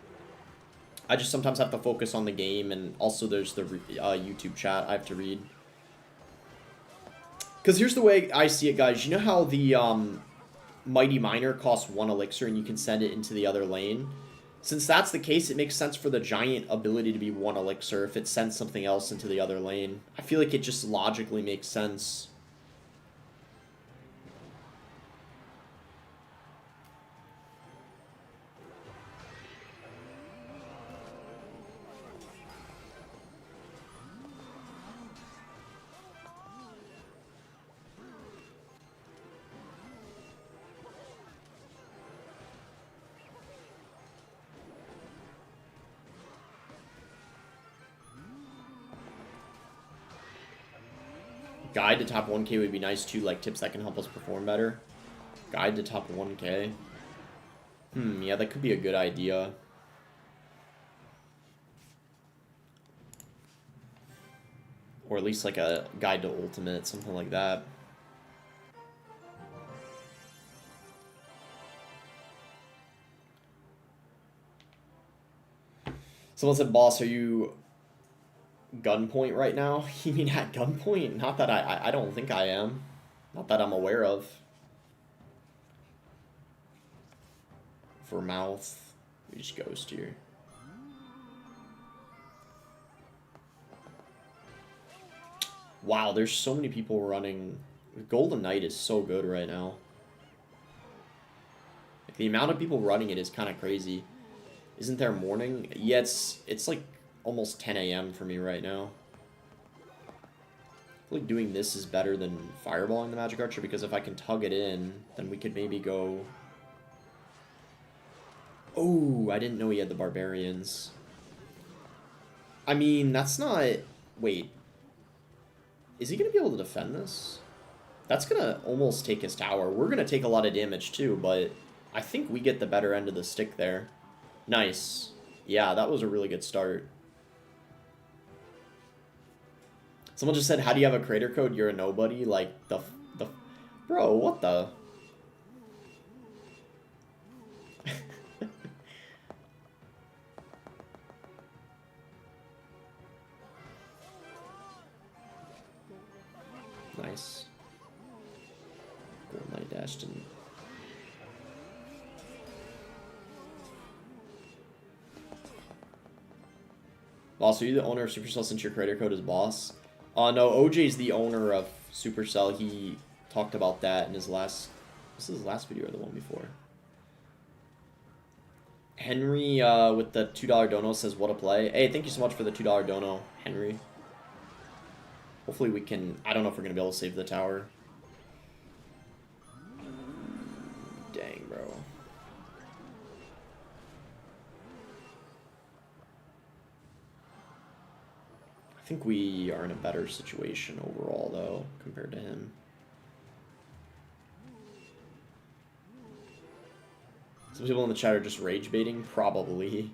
I just sometimes have to focus on the game, and also there's the YouTube chat I have to read. Because here's the way I see it, guys. You know how the Mighty Miner costs 1 Elixir, and you can send it into the other lane? Since that's the case, it makes sense for the giant ability to be 1 elixir if it sends something else into the other lane. I feel like it just logically makes sense. Guide to top 1k would be nice too, like tips that can help us perform better. Guide to top 1k. Yeah, that could be a good idea. Or at least like a guide to ultimate, something like that. Someone said, boss, are you gunpoint right now? You mean at gunpoint? Not that I don't think I am. Not that I'm aware of. For mouth, we just ghost here. Wow, there's so many people running. Golden Knight is so good right now. Like, the amount of people running it is kind of crazy. Isn't there morning? Yeah, it's like almost 10 a.m. for me right now. I feel like doing this is better than fireballing the Magic Archer, because if I can tug it in, then we could maybe go... Oh, I didn't know he had the Barbarians. I mean, that's not... Wait. Is he going to be able to defend this? That's going to almost take his tower. We're going to take a lot of damage too, but I think we get the better end of the stick there. Nice. Yeah, that was a really good start. Someone just said, how do you have a creator code? You're a nobody? Like, the... Bro, what the... Nice. Golden Knight dashed in. Boss, are you the owner of Supercell since your creator code is boss? No, OJ's the owner of Supercell. He talked about that in his last... This is his last video or the one before. Henry with the $2 dono says, what a play. Hey, thank you so much for the $2 dono, Henry. Hopefully we can... I don't know if we're going to be able to save the tower. Dang, bro. I think we are in a better situation overall, though, compared to him. Some people in the chat are just rage baiting? Probably.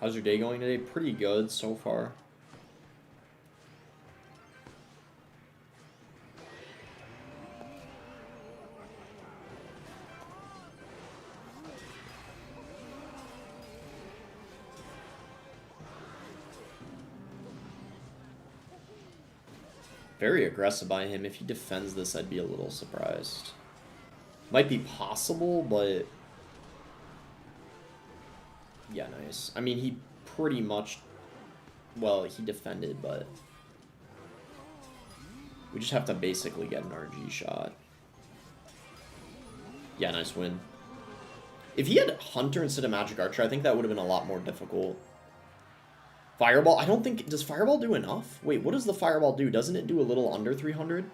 How's your day going today? Pretty good so far. Very aggressive by him. If he defends this, I'd be a little surprised. Might be possible, but... Yeah, nice. I mean, he pretty much... Well, he defended, but... We just have to basically get an RG shot. Yeah, nice win. If he had Hunter instead of Magic Archer, I think that would have been a lot more difficult. Fireball? I don't think... Does Fireball do enough? Wait, what does the Fireball do? Doesn't it do a little under 300?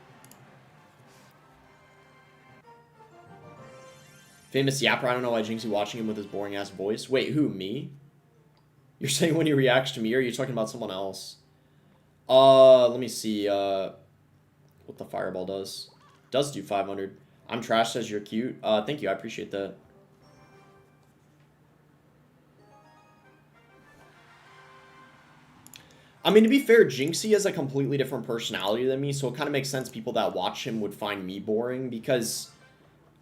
Famous Yapper, I don't know why Jinxie watching him with his boring-ass voice. Wait, who, me? You're saying when he reacts to me, or are you talking about someone else? Let me see, what the Fireball does. Does do 500. I'm trash, says you're cute. Thank you, I appreciate that. I mean, to be fair, Jinxie has a completely different personality than me, so it kind of makes sense people that watch him would find me boring, because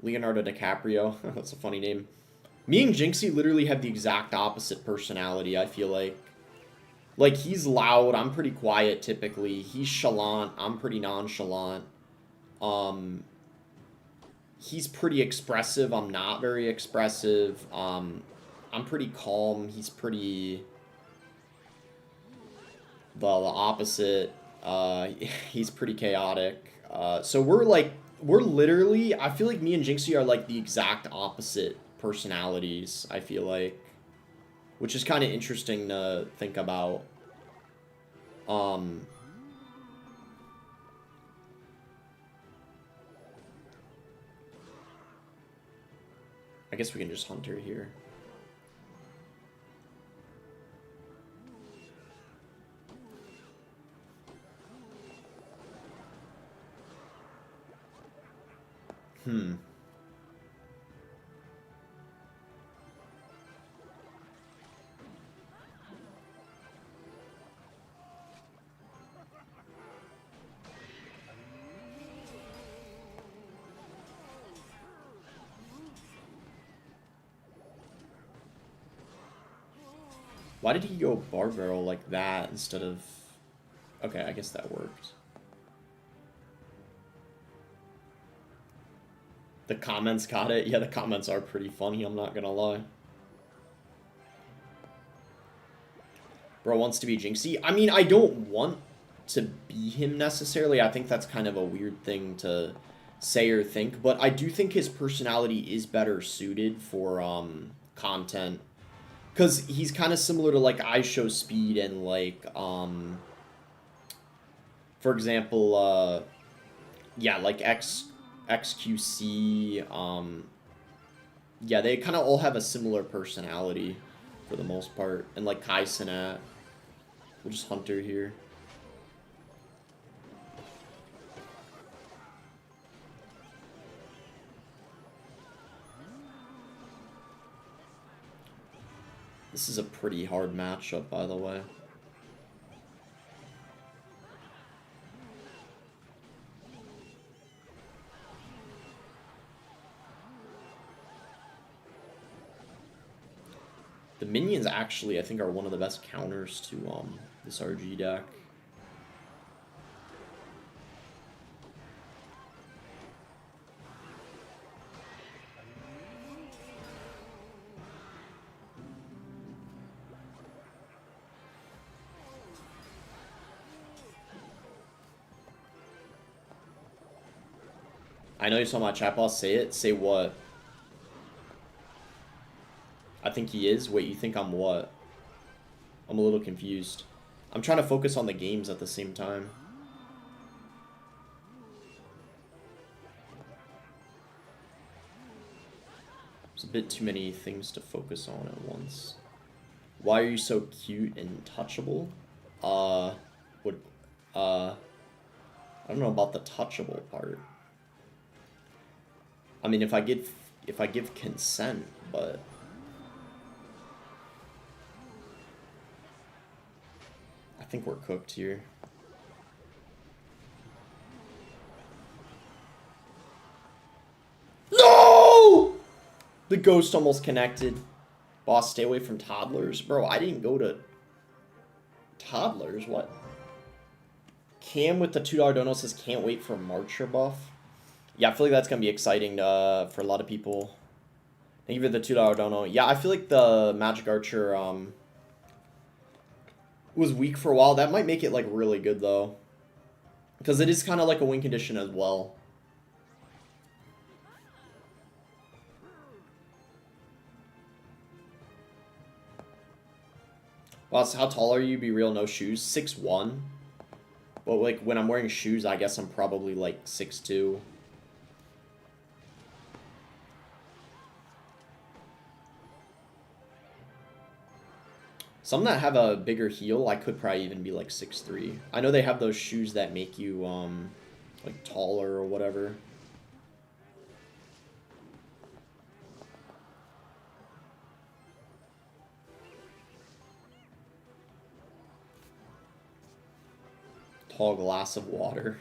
Leonardo DiCaprio, that's a funny name. Me and Jinxie literally have the exact opposite personality, I feel like. Like, he's loud, I'm pretty quiet typically. He's chalant, I'm pretty nonchalant. He's pretty expressive, I'm not very expressive. I'm pretty calm, he's pretty... the opposite. He's pretty chaotic. So we're literally, I feel like me and Jinxie are like the exact opposite personalities, I feel like. Which is kind of interesting to think about. I guess we can just hunt her here. Why did he go Barbaro like that instead of... Okay, I guess that worked. The comments got it? Yeah, the comments are pretty funny, I'm not gonna lie. Bro wants to be Jinxie. I mean, I don't want to be him necessarily. I think that's kind of a weird thing to say or think. But I do think his personality is better suited for content. Because he's kind of similar to, like, IShowSpeed and, like, for example, yeah, like XQC, yeah, they kind of all have a similar personality for the most part. And, like, Kai Cenat. We'll just hunt her here. This is a pretty hard matchup, by the way. The minions actually, I think, are one of the best counters to this RG deck. I know you saw my chat boss say it. Say what? I think he is. Wait, you think I'm what? I'm a little confused. I'm trying to focus on the games at the same time. There's a bit too many things to focus on at once. Why are you so cute and touchable? I don't know about the touchable part. I mean, if I give consent, but I think we're cooked here. No! The ghost almost connected. Boss, stay away from toddlers. Bro, I didn't go to toddlers. What? Cam with the $2 dono says can't wait for Marcher buff. Yeah, I feel like that's going to be exciting for a lot of people. Thank you for the $2 dono. Yeah, I feel like the Magic Archer was weak for a while. That might make it, like, really good, though. Because it is kind of like a win condition as well. Boss, how tall are you? Be real, no shoes. 6'1". But, like, when I'm wearing shoes, I guess I'm probably, like, 6'2". Some that have a bigger heel, I could probably even be like 6'3". I know they have those shoes that make you like taller or whatever. tall glass of water.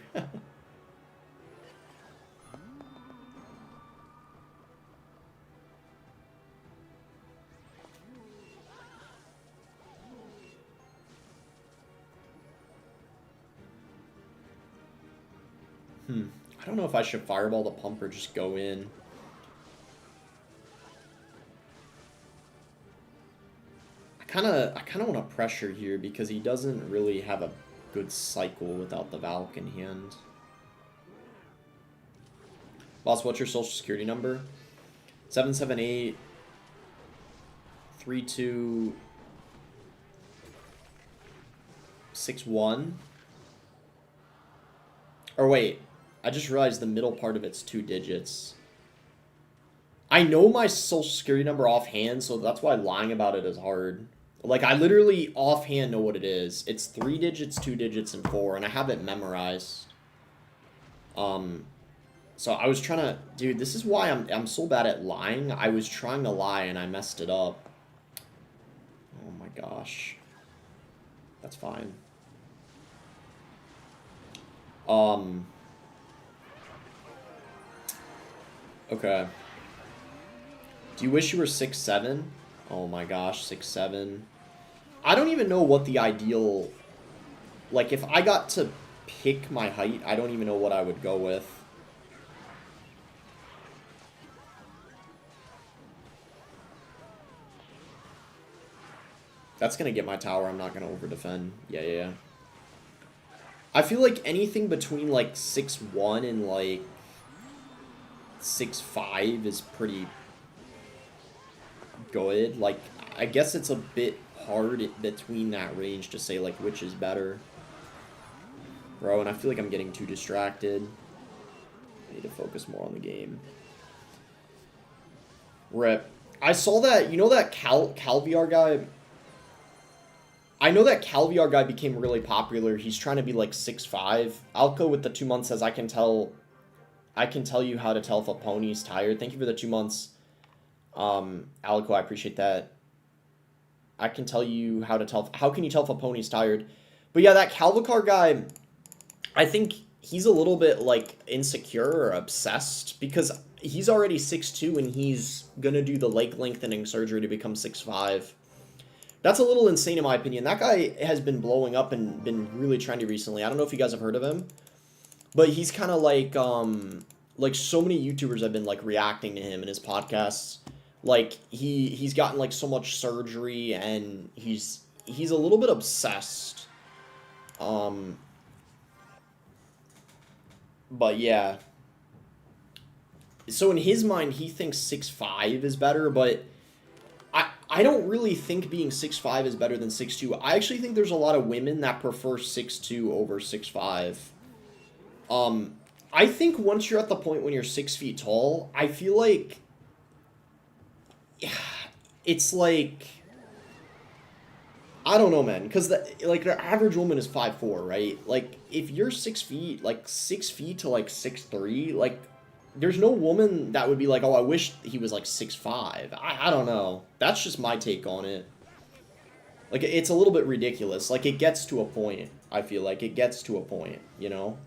I don't know if I should fireball the pump or just go in. I kind of want to pressure here because he doesn't really have a good cycle without the Valk in hand. Boss, what's your social security number? 778 3261. Or wait, I just realized the middle part of it's 2 digits. I know my social security number offhand, so that's why lying about it is hard. Like, I literally offhand know what it is. It's 3 digits, 2 digits, and 4, and I have it memorized. So I was trying to... Dude, this is why I'm so bad at lying. I was trying to lie, and I messed it up. Oh my gosh. That's fine. Okay. Do you wish you were 6'7"? Oh my gosh, 6'7". I don't even know what the ideal... Like, if I got to pick my height, I don't even know what I would go with. That's gonna get my tower. I'm not gonna over-defend. Yeah. I feel like anything between, like, 6'1" and, like, 6'5" is pretty good. Like, I guess it's a bit hard between that range to say, like, which is better. Bro, and I feel like I'm getting too distracted. I need to focus more on the game. Rip. I saw that, you know that Calviar guy? I know that Calviar guy became really popular. He's trying to be like 6'5". Alco with the 2 months says, I can tell you how to tell if a pony's tired. Thank you for the 2 months. Alico, I appreciate that. I can tell you how to tell... How can you tell if a pony's tired? But yeah, that Calvicar guy, I think he's a little bit, like, insecure or obsessed because he's already 6'2", and he's gonna do the leg lengthening surgery to become 6'5". That's a little insane in my opinion. That guy has been blowing up and been really trendy recently. I don't know if you guys have heard of him. But he's kind of like so many YouTubers have been, like, reacting to him in his podcasts. Like, he's gotten, like, so much surgery, and he's a little bit obsessed. But yeah. So in his mind, he thinks 6'5" is better, but I don't really think being 6'5" is better than 6'2". I actually think there's a lot of women that prefer 6'2" over 6'5". I think once you're at the point when you're 6 feet tall, I feel like it's like, I don't know, man, because like the average woman is 5'4", right? Like, if you're 6 feet, like 6 feet to like 6'3", like, there's no woman that would be like, oh, I wish he was like 6'5". I don't know. That's just my take on it. Like, it's a little bit ridiculous. Like, it gets to a point. I feel like it gets to a point, you know?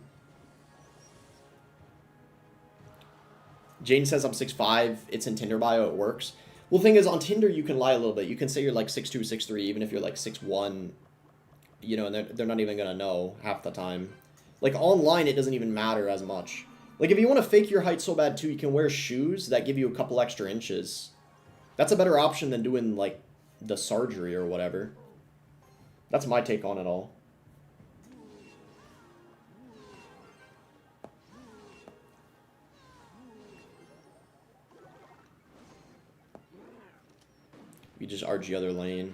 Jane says I'm 6'5". It's in Tinder bio. It works. Well, the thing is, on Tinder, you can lie a little bit. You can say you're like 6'2", 6'3", even if you're like 6'1", you know, and they're not even going to know half the time. Like, online, it doesn't even matter as much. Like, if you want to fake your height so bad, too, you can wear shoes that give you a couple extra inches. That's a better option than doing, like, the surgery or whatever. That's my take on it all. We just RG other lane.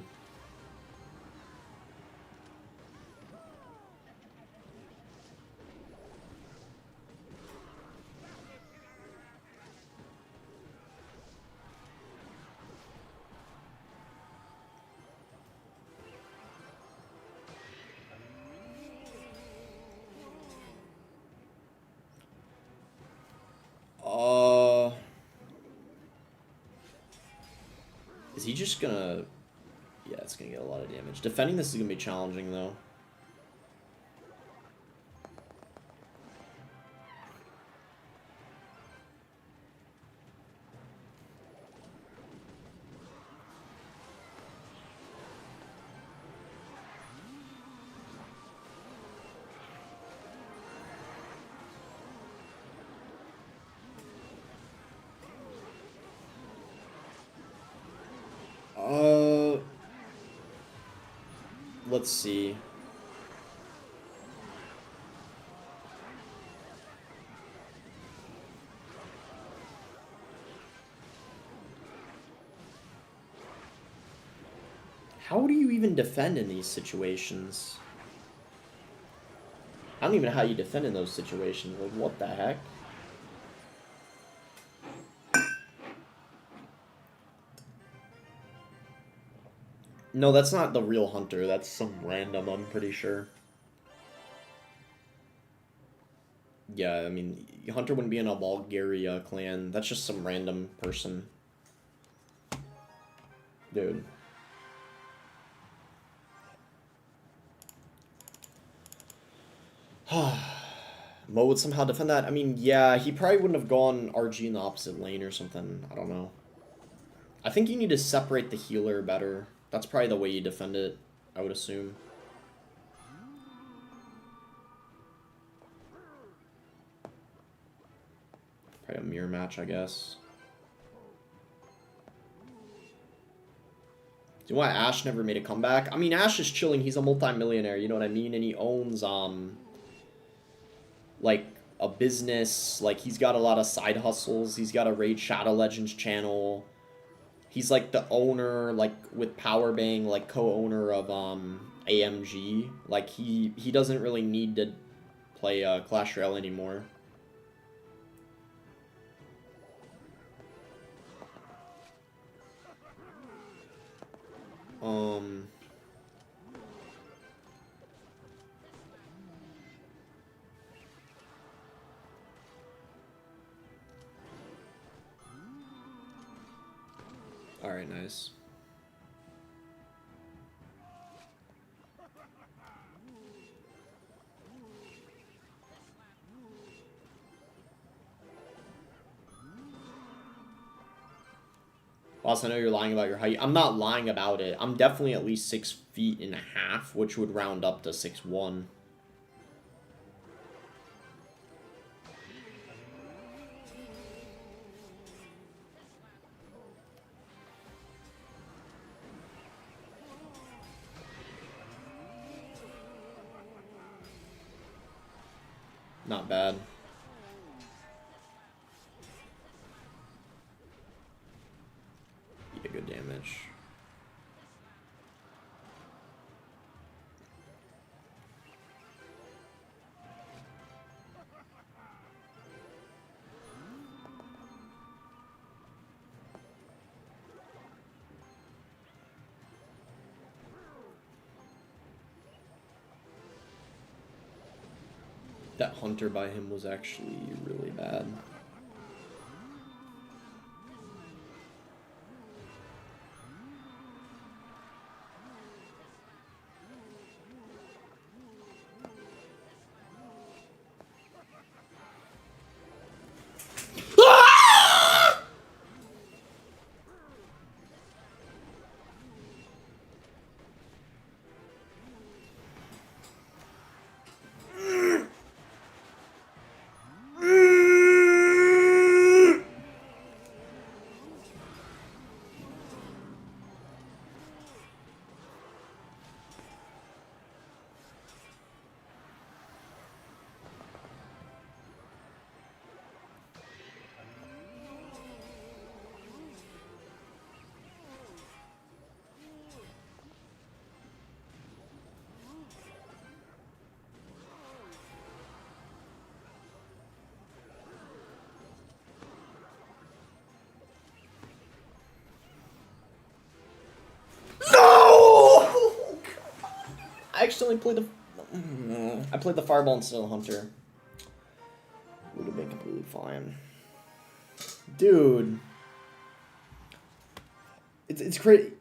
Is he just gonna... Yeah, it's gonna get a lot of damage. Defending this is gonna be challenging, though. let's see. How do you even defend in these situations? I don't even know how you defend in those situations. Like, what the heck? No, that's not the real Hunter. That's some random, I'm pretty sure. Yeah, I mean, Hunter wouldn't be in a Bulgaria clan. That's just some random person. Dude. Mo would somehow defend that. I mean, yeah, he probably wouldn't have gone RG in the opposite lane or something. I don't know. I think you need to separate the healer better. That's probably the way you defend it, I would assume. Probably a mirror match, I guess. Do you know why Ash never made a comeback? I mean, Ash is chilling. He's a multi-millionaire, you know what I mean? And he owns, like, a business. Like, he's got a lot of side hustles. He's got a Raid Shadow Legends channel. He's, like, the owner, like, with Powerbang, like, co-owner of, AMG. Like, he doesn't really need to play, Clash Royale anymore. Alright, nice. Boss, I know you're lying about your height. I'm not lying about it. I'm definitely at least 6'1.5", which would round up to 6'1". Not bad. Yeah, good damage. That Hunter by him was actually really bad. I accidentally played the... I played the Fireball instead of the Hunter. Would have been completely fine. Dude. It's crazy.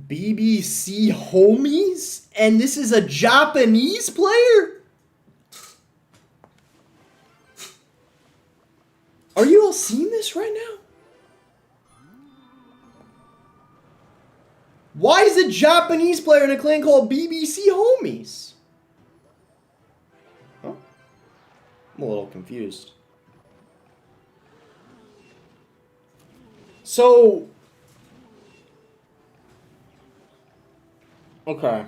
BBC homies? And this is a Japanese player? Are you all seeing this right now? Why is a Japanese player in a clan called BBC Homies? Huh? I'm a little confused. So... Okay.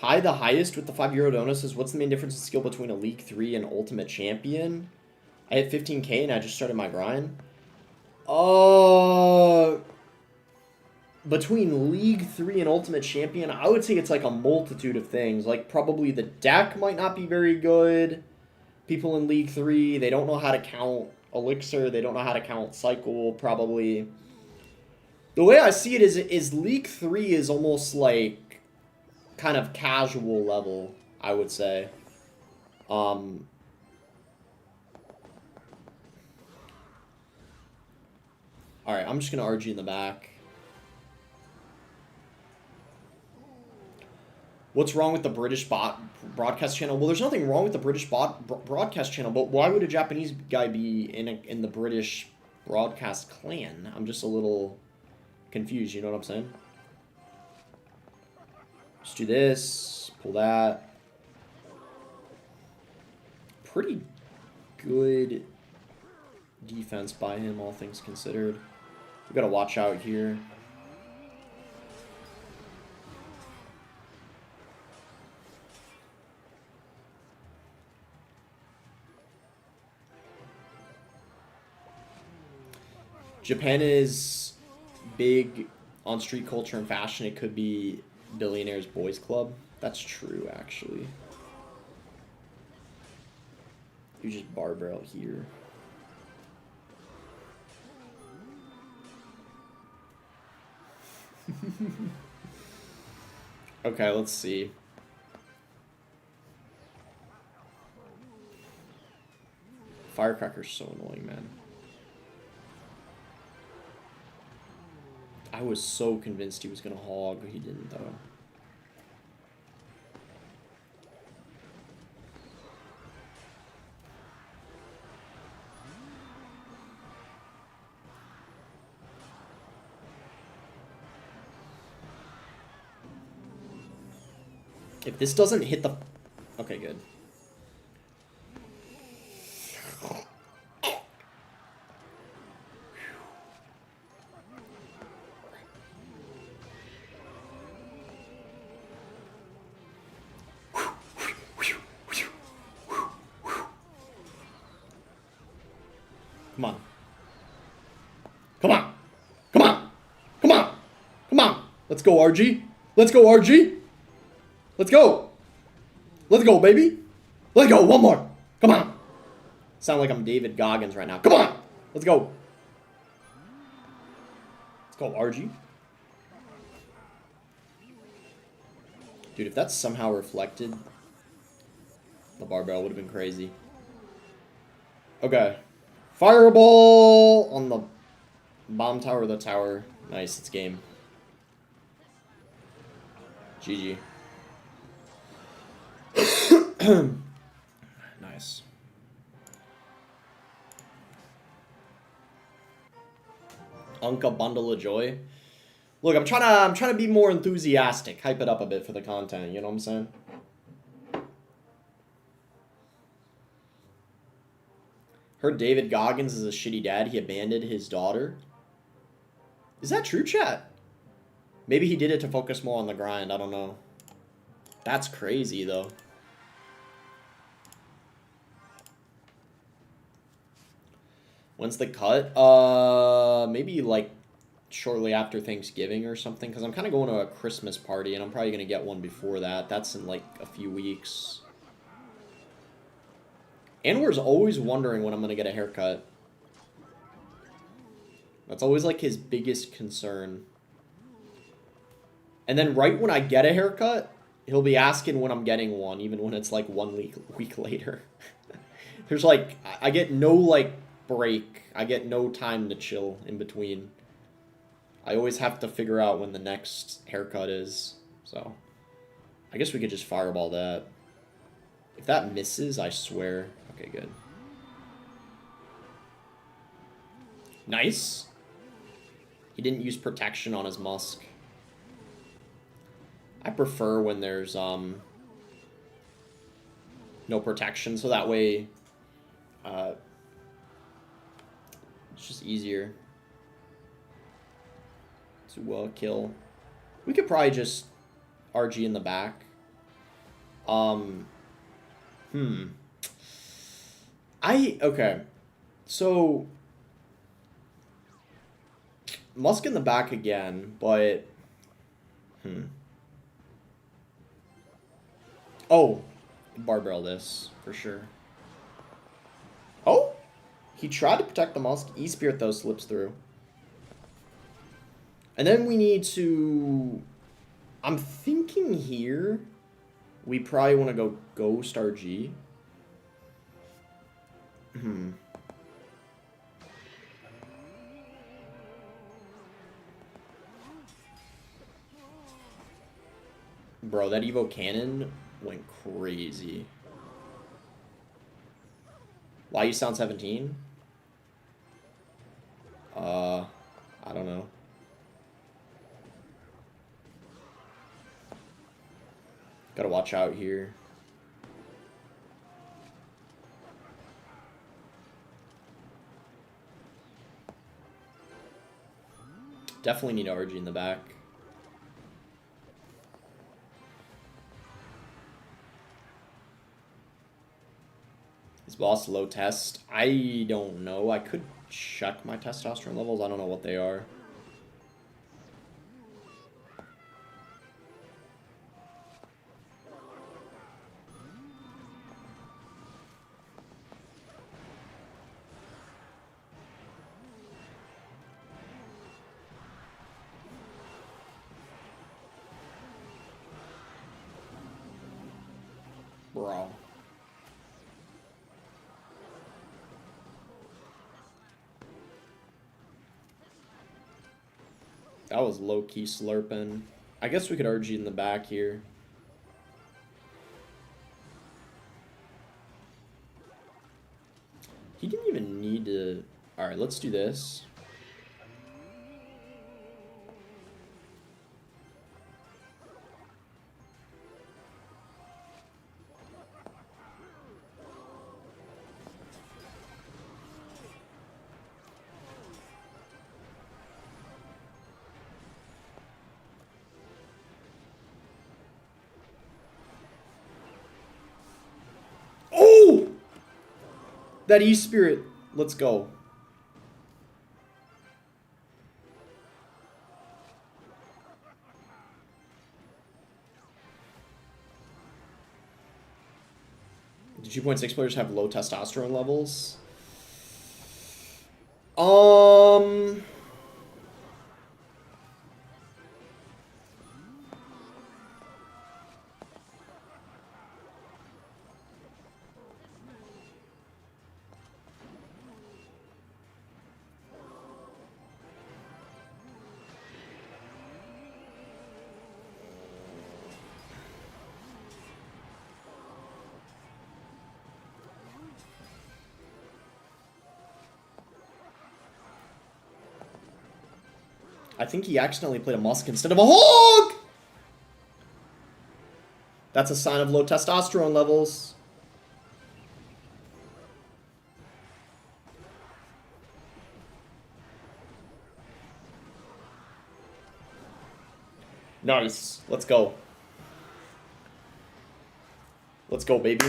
Tie the highest with the €5 bonus says, what's the main difference in skill between a League 3 and Ultimate Champion? I hit 15k and I just started my grind. Between League 3 and Ultimate Champion, I would say it's like a multitude of things. Like, probably the deck might not be very good. People in League 3, they don't know how to count Elixir. They don't know how to count Cycle, probably. The way I see it is League 3 is almost like kind of casual level, I would say. Alright, I'm just going to RG in the back. What's wrong with the British broadcast channel? Well, there's nothing wrong with the British broadcast channel, but why would a Japanese guy be in the British broadcast clan? I'm just a little confused, you know what I'm saying? Just do this, pull that. Pretty good defense by him, all things considered. We gotta watch out here. Japan is big on street culture and fashion. It could be Billionaires Boys Club. That's true, actually. You just barbell here. Okay, let's see. Firecracker's so annoying, man. I was so convinced he was going to hog. He didn't, though. If this doesn't hit the... Okay, good. Come on. Come on. Come on. Come on. Come on. Let's go, RG. Let's go, RG. Let's go. Let's go, baby. Let's go. One more. Come on. Sound like I'm David Goggins right now. Come on. Let's go. Let's go, RG. Dude, if that's somehow reflected, the barbell would have been crazy. Okay. Fireball on the bomb tower, the tower. Nice, it's game. GG. Nice. Unca Bundle of Joy. Look, I'm trying to be more enthusiastic, hype it up a bit for the content, you know what I'm saying? Heard David Goggins is a shitty dad. He abandoned his daughter. Is that true, chat? Maybe he did it to focus more on the grind. I don't know. That's crazy, though. When's the cut? Maybe, like, shortly after Thanksgiving or something. Because I'm kind of going to a Christmas party, and I'm probably going to get one before that. That's in, like, a few weeks. Anwar's always wondering when I'm going to get a haircut. That's always, like, his biggest concern. And then right when I get a haircut, he'll be asking when I'm getting one, even when it's, like, 1 week later. There's, like, I get no, like, break. I get no time to chill in between. I always have to figure out when the next haircut is. So, I guess we could just fireball that. If that misses, I swear... Okay, good. Nice. He didn't use protection on his Musk. I prefer when there's no protection, so that way it's just easier to kill. We could probably just RG in the back. Um, hmm. Okay. So, Musk in the back again, but, hmm. Oh, barbell this, for sure. Oh, he tried to protect the Musk. E-Spirit, though, slips through. And then we need to... I'm thinking here we probably want to go Ghost RG. Hmm. Bro, that Evo Cannon went crazy. Why you sound 17? I don't know. Gotta watch out here. Definitely need RG in the back. Is boss low test? I don't know. I could check my testosterone levels. I don't know what they are. Bro. That was low-key slurping. I guess we could RG in the back here. He didn't even need to... Alright, let's do this. Oh! That E-Spirit. Let's go. Do 2.6 players have low testosterone levels? Um... I think he accidentally played a Musk instead of a Hog! That's a sign of low testosterone levels. Nice. Let's go. Let's go, baby.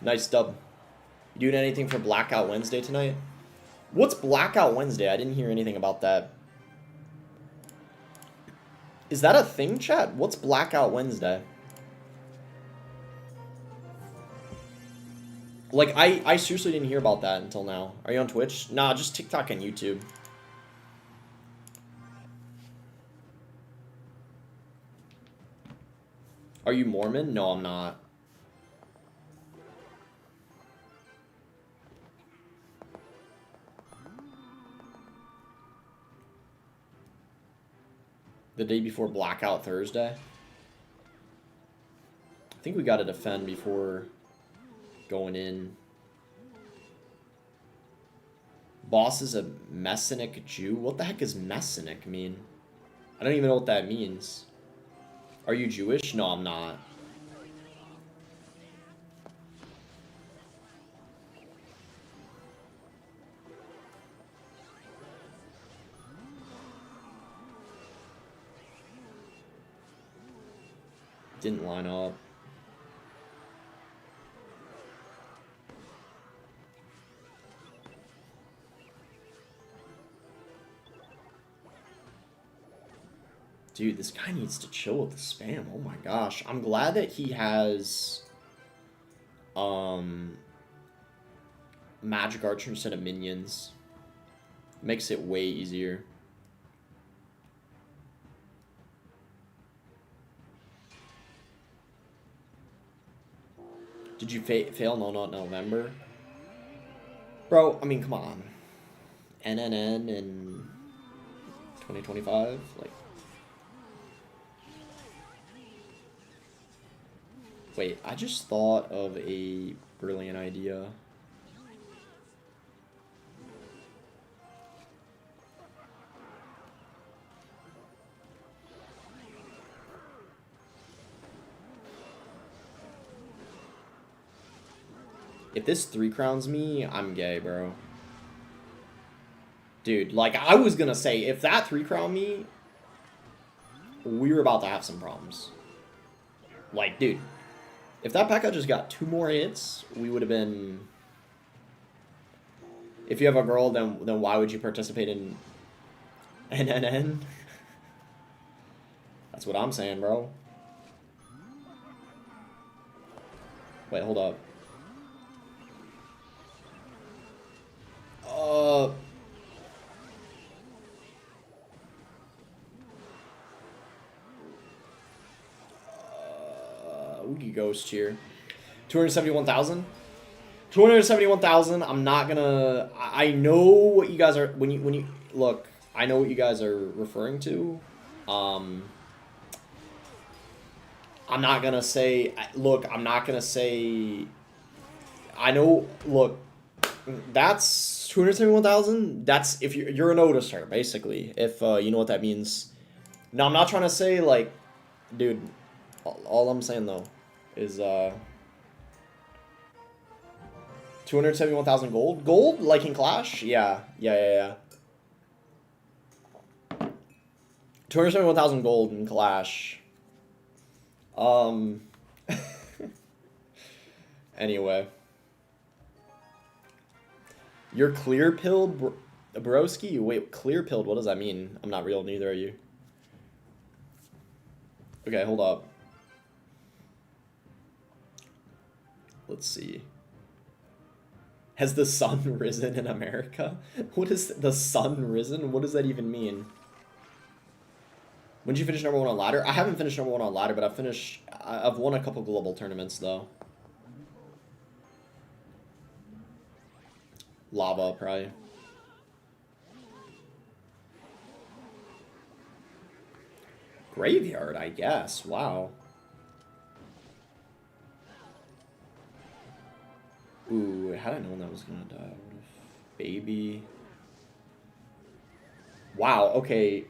Nice dub. You doing anything for Blackout Wednesday tonight? What's Blackout Wednesday? I didn't hear anything about that. Is that a thing, chat? What's Blackout Wednesday? Like, I seriously didn't hear about that until now. Are you on Twitch? Nah, just TikTok and YouTube. Are you Mormon? No, I'm not. The day before Blackout Thursday? I think we gotta defend before going in. Boss is a Messianic Jew? What the heck does Messianic mean? I don't even know what that means. Are you Jewish? No, I'm not. Didn't line up. Dude, this guy needs to chill with the spam. Oh my gosh. I'm glad that he has Magic Archer instead of minions. Makes it way easier. Did you fail? No, not November. Bro, I mean, come on. NNN in 2025? Like... Wait, I just thought of a brilliant idea. If this 3 crowns me, I'm gay, bro. Dude, like, I was gonna say, if that 3 crown me, we were about to have some problems. Like, dude, if that P.E.K.K.A just got 2 more hits, we would have been... If you have a girl, then why would you participate in NNN? That's what I'm saying, bro. Wait, hold up. Oogie Ghost here. 271,000? 271,000. I'm not gonna... I know what you guys are... When you... Look, I know what you guys are referring to. I'm not gonna say... Look, I'm not gonna say... I know... Look, that's 271,000. That's if you're a noticer, basically. If you know what that means. No, I'm not trying to say, like... Dude, all I'm saying, though, is 271,000 gold. Gold, like in Clash? Yeah. 271,000 gold in Clash. Anyway. You're clear-pilled, broski? Wait, clear-pilled, what does that mean? I'm not real, neither are you. Okay, hold up. Let's see. Has the sun risen in America? What is the sun risen? What does that even mean? When did you finish #1 on ladder? I haven't finished #1 on ladder, but I've won a couple global tournaments though. Lava, probably. Graveyard, I guess. Wow. Ooh, how did I know when that was gonna die? Baby. Wow, okay.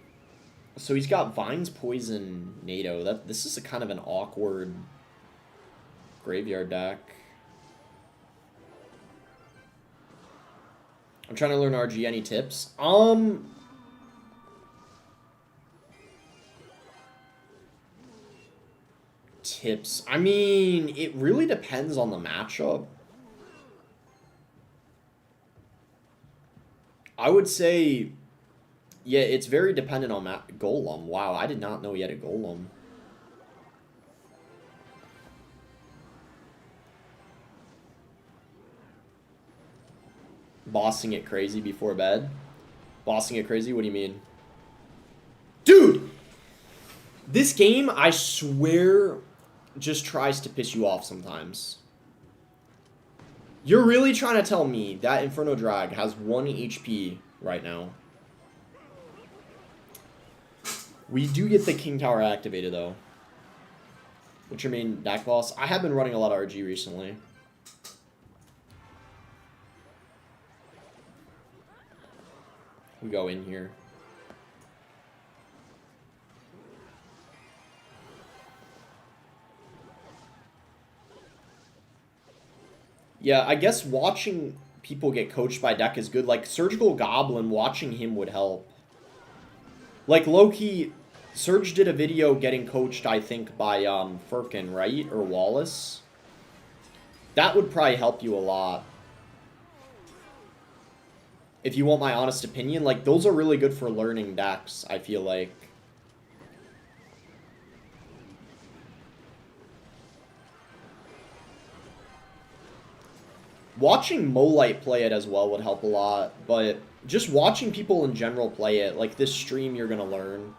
So he's got Vines, Poison, NATO. This is a kind of an awkward graveyard deck. I'm trying to learn RG. Any tips? Tips. I mean, it really depends on the matchup. I would say, yeah, it's very dependent on Golem. Wow, I did not know he had a Golem. Bossing it crazy before bed? Bossing it crazy? What do you mean? Dude! This game, I swear, just tries to piss you off sometimes. You're really trying to tell me that Inferno Drag has 1 HP right now. We do get the King Tower activated, though. What's your main deck boss? I have been running a lot of RG recently. We go in here. Yeah, I guess watching people get coached by deck is good. Like, Surgical Goblin, watching him would help. Like, low-key, Surge did a video getting coached, I think, by Firkin, right? Or Wallace. That would probably help you a lot. If you want my honest opinion, like, those are really good for learning decks, I feel like. Watching Molite play it as well would help a lot, but just watching people in general play it, like this stream, you're gonna learn.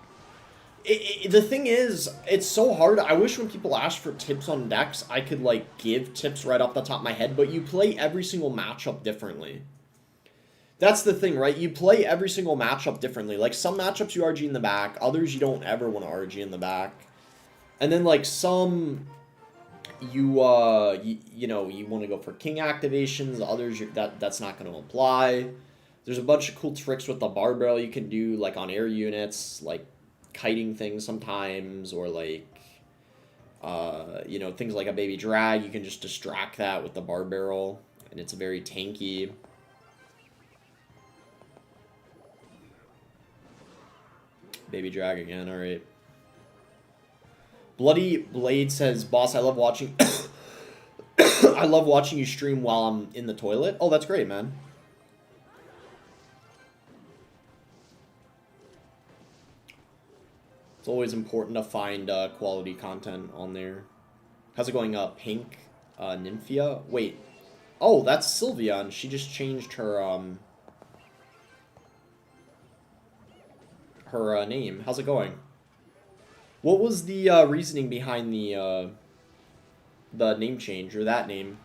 The thing is, it's so hard. I wish when people ask for tips on decks, I could, like, give tips right off the top of my head, but you play every single matchup differently. That's the thing, right? You play every single matchup differently. Like, some matchups you RG in the back, others you don't ever want to RG in the back. And then, like, some you know, you want to go for king activations, others that's not going to apply. There's a bunch of cool tricks with the barbell you can do, like on air units, like kiting things sometimes, or like you know, things like a baby drag. You can just distract that with the bar barrel, and it's very tanky. Baby drag again. All right. Bloody Blade says, "Boss, I love watching. I love watching you stream while I'm in the toilet." Oh, that's great, man. It's always important to find quality content on there. How's it going? Pink, Nymphia. Wait. Oh, that's Sylvia, and she just changed her name. How's it going? What was the reasoning behind the name change, or that name?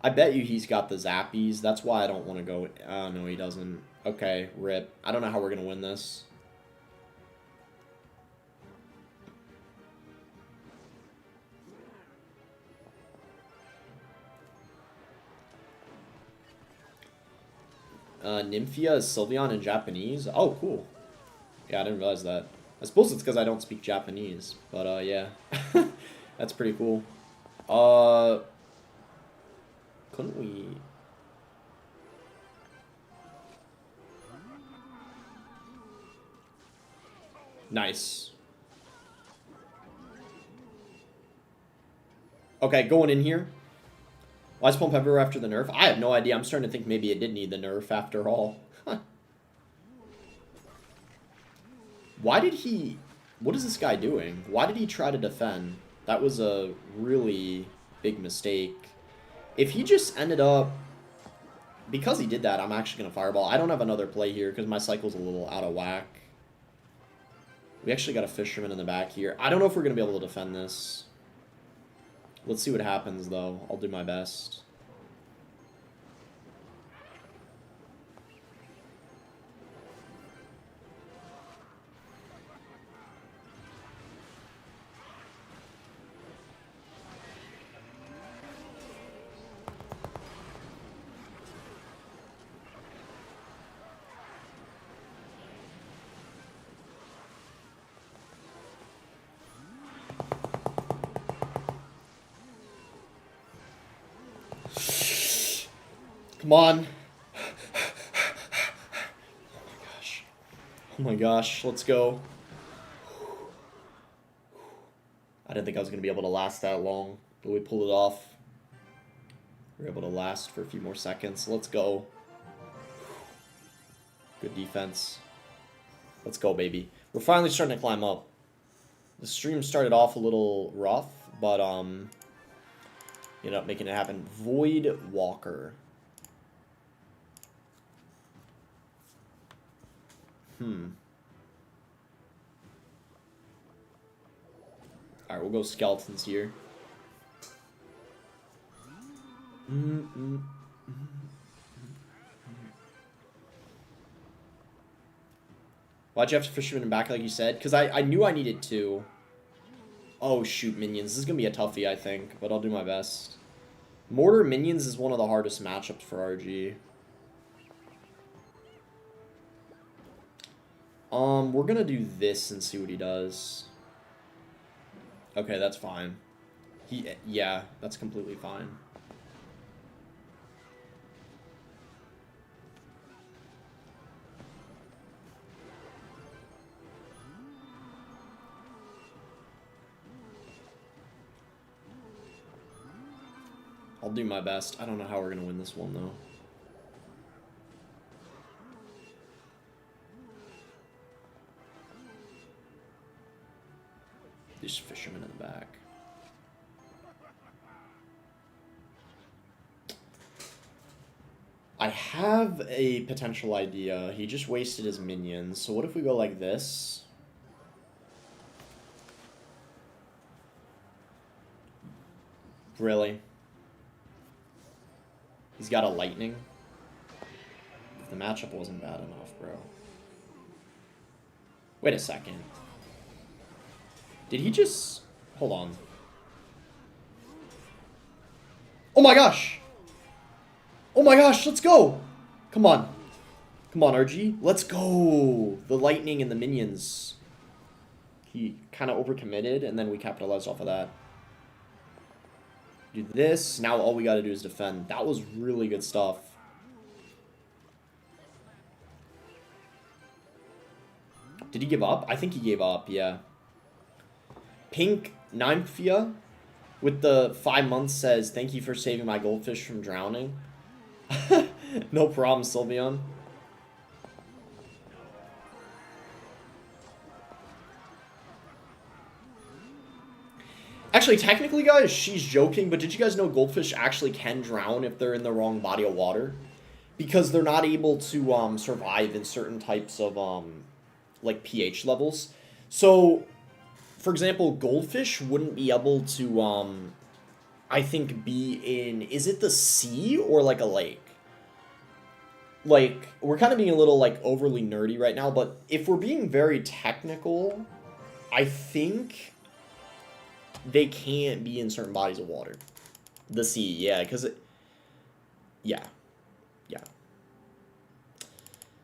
I bet you he's got the zappies. That's why I don't want to go. Oh, no, he doesn't. Okay, rip. I don't know how we're going to win this. Nymphia is Sylveon in Japanese. Oh, cool. Yeah, I didn't realize that. I suppose it's because I don't speak Japanese. But, yeah. That's pretty cool. Couldn't we... Nice. Okay, going in here. Why is Pump everywhere after the nerf? I have no idea. I'm starting to think maybe it did need the nerf after all. Huh. Why did he... What is this guy doing? Why did he try to defend? That was a really big mistake. If he just ended up... Because he did that, I'm actually going to Fireball. I don't have another play here because my cycle's a little out of whack. We actually got a Fisherman in the back here. I don't know if we're going to be able to defend this. Let's see what happens, though. I'll do my best. Come on. Oh my gosh. Oh my gosh. Let's go. I didn't think I was going to be able to last that long, but we pulled it off. We were able to last for a few more seconds. Let's go. Good defense. Let's go, baby. We're finally starting to climb up. The stream started off a little rough, but ended up making it happen. Void Walker. Alright, we'll go skeletons here. Why'd you have to Fisherman in back like you said? Because I knew I needed to. Oh, shoot, minions. This is going to be a toughie, I think, but I'll do my best. Mortar minions is one of the hardest matchups for RG. We're gonna do this and see what he does. Okay, that's fine. Yeah, that's completely fine. I'll do my best. I don't know how we're gonna win this one though. There's fishermen in the back. I have a potential idea. He just wasted his minions. So what if we go like this? Really? He's got a lightning? The matchup wasn't bad enough, bro. Wait a second. Did he just... Hold on. Oh my gosh! Oh my gosh, let's go! Come on. Come on, RG. Let's go! The lightning and the minions. He kind of overcommitted, and then we capitalized off of that. Do this. Now all we gotta do is defend. That was really good stuff. Did he give up? I think he gave up, yeah. Pink Nymphia with the 5 months says, thank you for saving my goldfish from drowning. No problem, Sylveon. Actually, technically, guys, she's joking, but did you guys know goldfish actually can drown if they're in the wrong body of water? Because they're not able to survive in certain types of like pH levels. So, for example, goldfish wouldn't be able to I think be in, is it the sea or like a lake? Like, we're kind of being a little like overly nerdy right now, but if we're being very technical, I think they can't be in certain bodies of water. The sea, yeah, because it, yeah.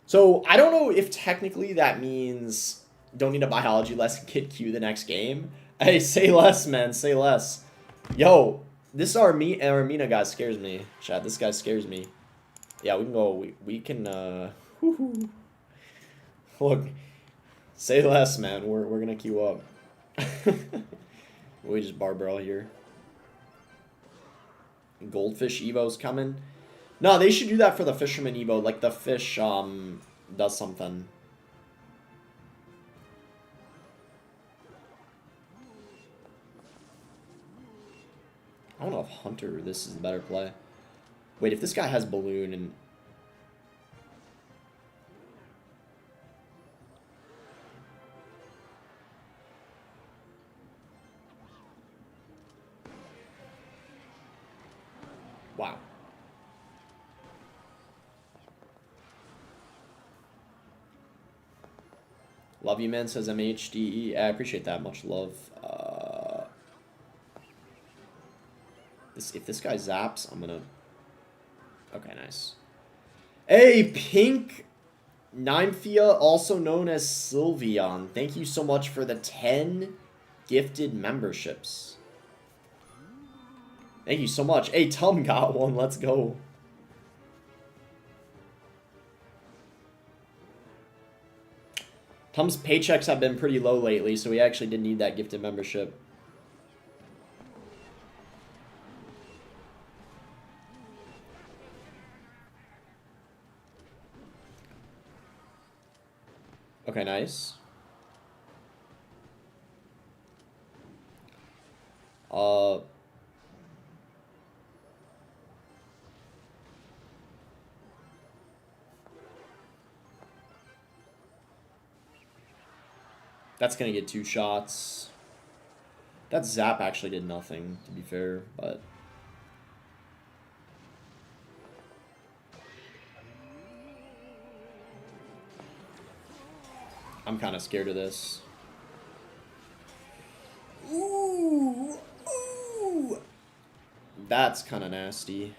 So, I don't know if technically that means don't need a biology lesson, kid Q the next game. Hey, say less, man, say less. Yo, this Armina guy scares me. Chad, this guy scares me. Yeah, we can go, we can, whoo-hoo. Look, say less, man, we're gonna queue up. We just barbell here. Goldfish Evo's coming. No, they should do that for the fisherman Evo, like the fish, does something. I don't know if Hunter, this is the better play. Wait, if this guy has balloon and... Wow. Love you, man, says MHDE. I appreciate that. Much love. If this guy zaps, I'm gonna... Okay, nice. Hey, Pink Nymphia, also known as Sylveon. Thank you so much for the 10 gifted memberships. Thank you so much. Hey, Tum got one. Let's go. Tum's paychecks have been pretty low lately, so we actually did need that gifted membership. Okay, nice. That's gonna get 2 shots. That zap actually did nothing, to be fair, but... I'm kind of scared of this. Ooh! Ooh! That's kind of nasty.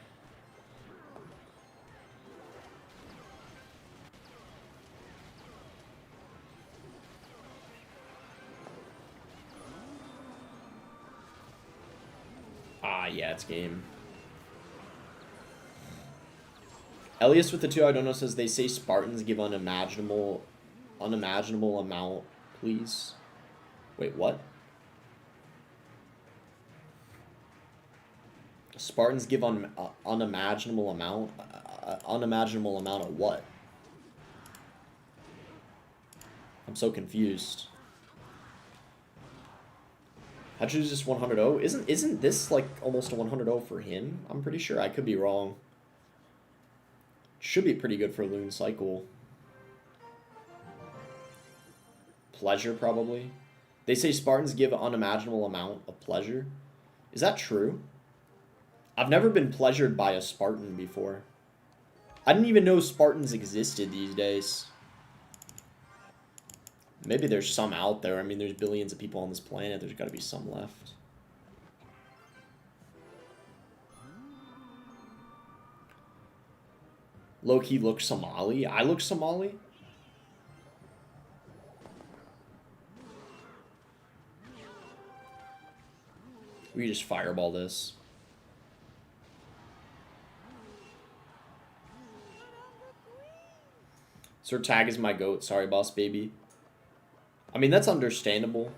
Ah, yeah, it's game. Elias with the 2 I don't know says they say Spartans give unimaginable amount, please. Wait, what? Spartans give unimaginable amount. Unimaginable amount of what? I'm so confused. How'd you just 100-0? Isn't this like almost a 100-0 for him? I'm pretty sure. I could be wrong. Should be pretty good for Loon Cycle. Pleasure, probably. They say Spartans give an unimaginable amount of pleasure. Is that true? I've never been pleasured by a Spartan before. I didn't even know Spartans existed these days. Maybe there's some out there. I mean, there's billions of people on this planet. There's got to be some left. Low-key looks Somali. I look Somali? We just fireball this. Sir Tag is my goat. Sorry, boss baby. I mean, that's understandable.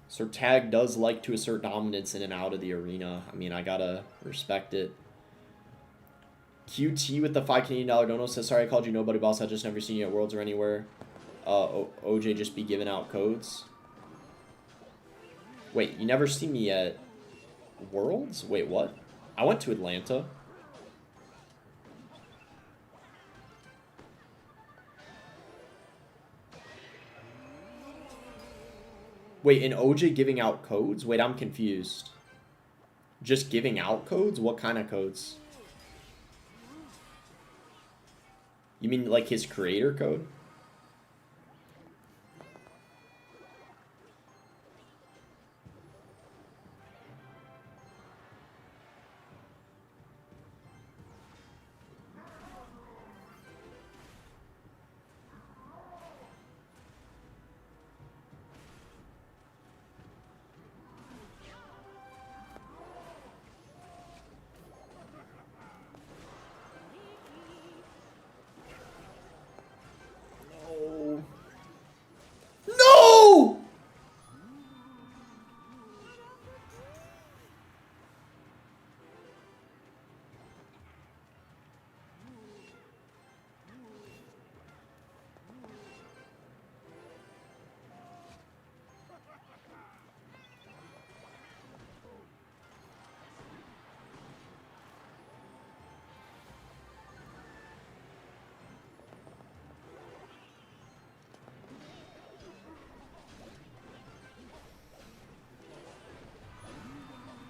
Sir Tag does like to assert dominance in and out of the arena. I mean, I gotta respect it. QT with the $5 Canadian dono says, sorry I called you nobody, boss. I just never seen you at Worlds or anywhere. OJ just be giving out codes. Wait, you never see me at Worlds? Wait, what? I went to Atlanta. Wait, and OJ giving out codes? Wait, I'm confused. Just giving out codes? What kind of codes? You mean like his creator code? No!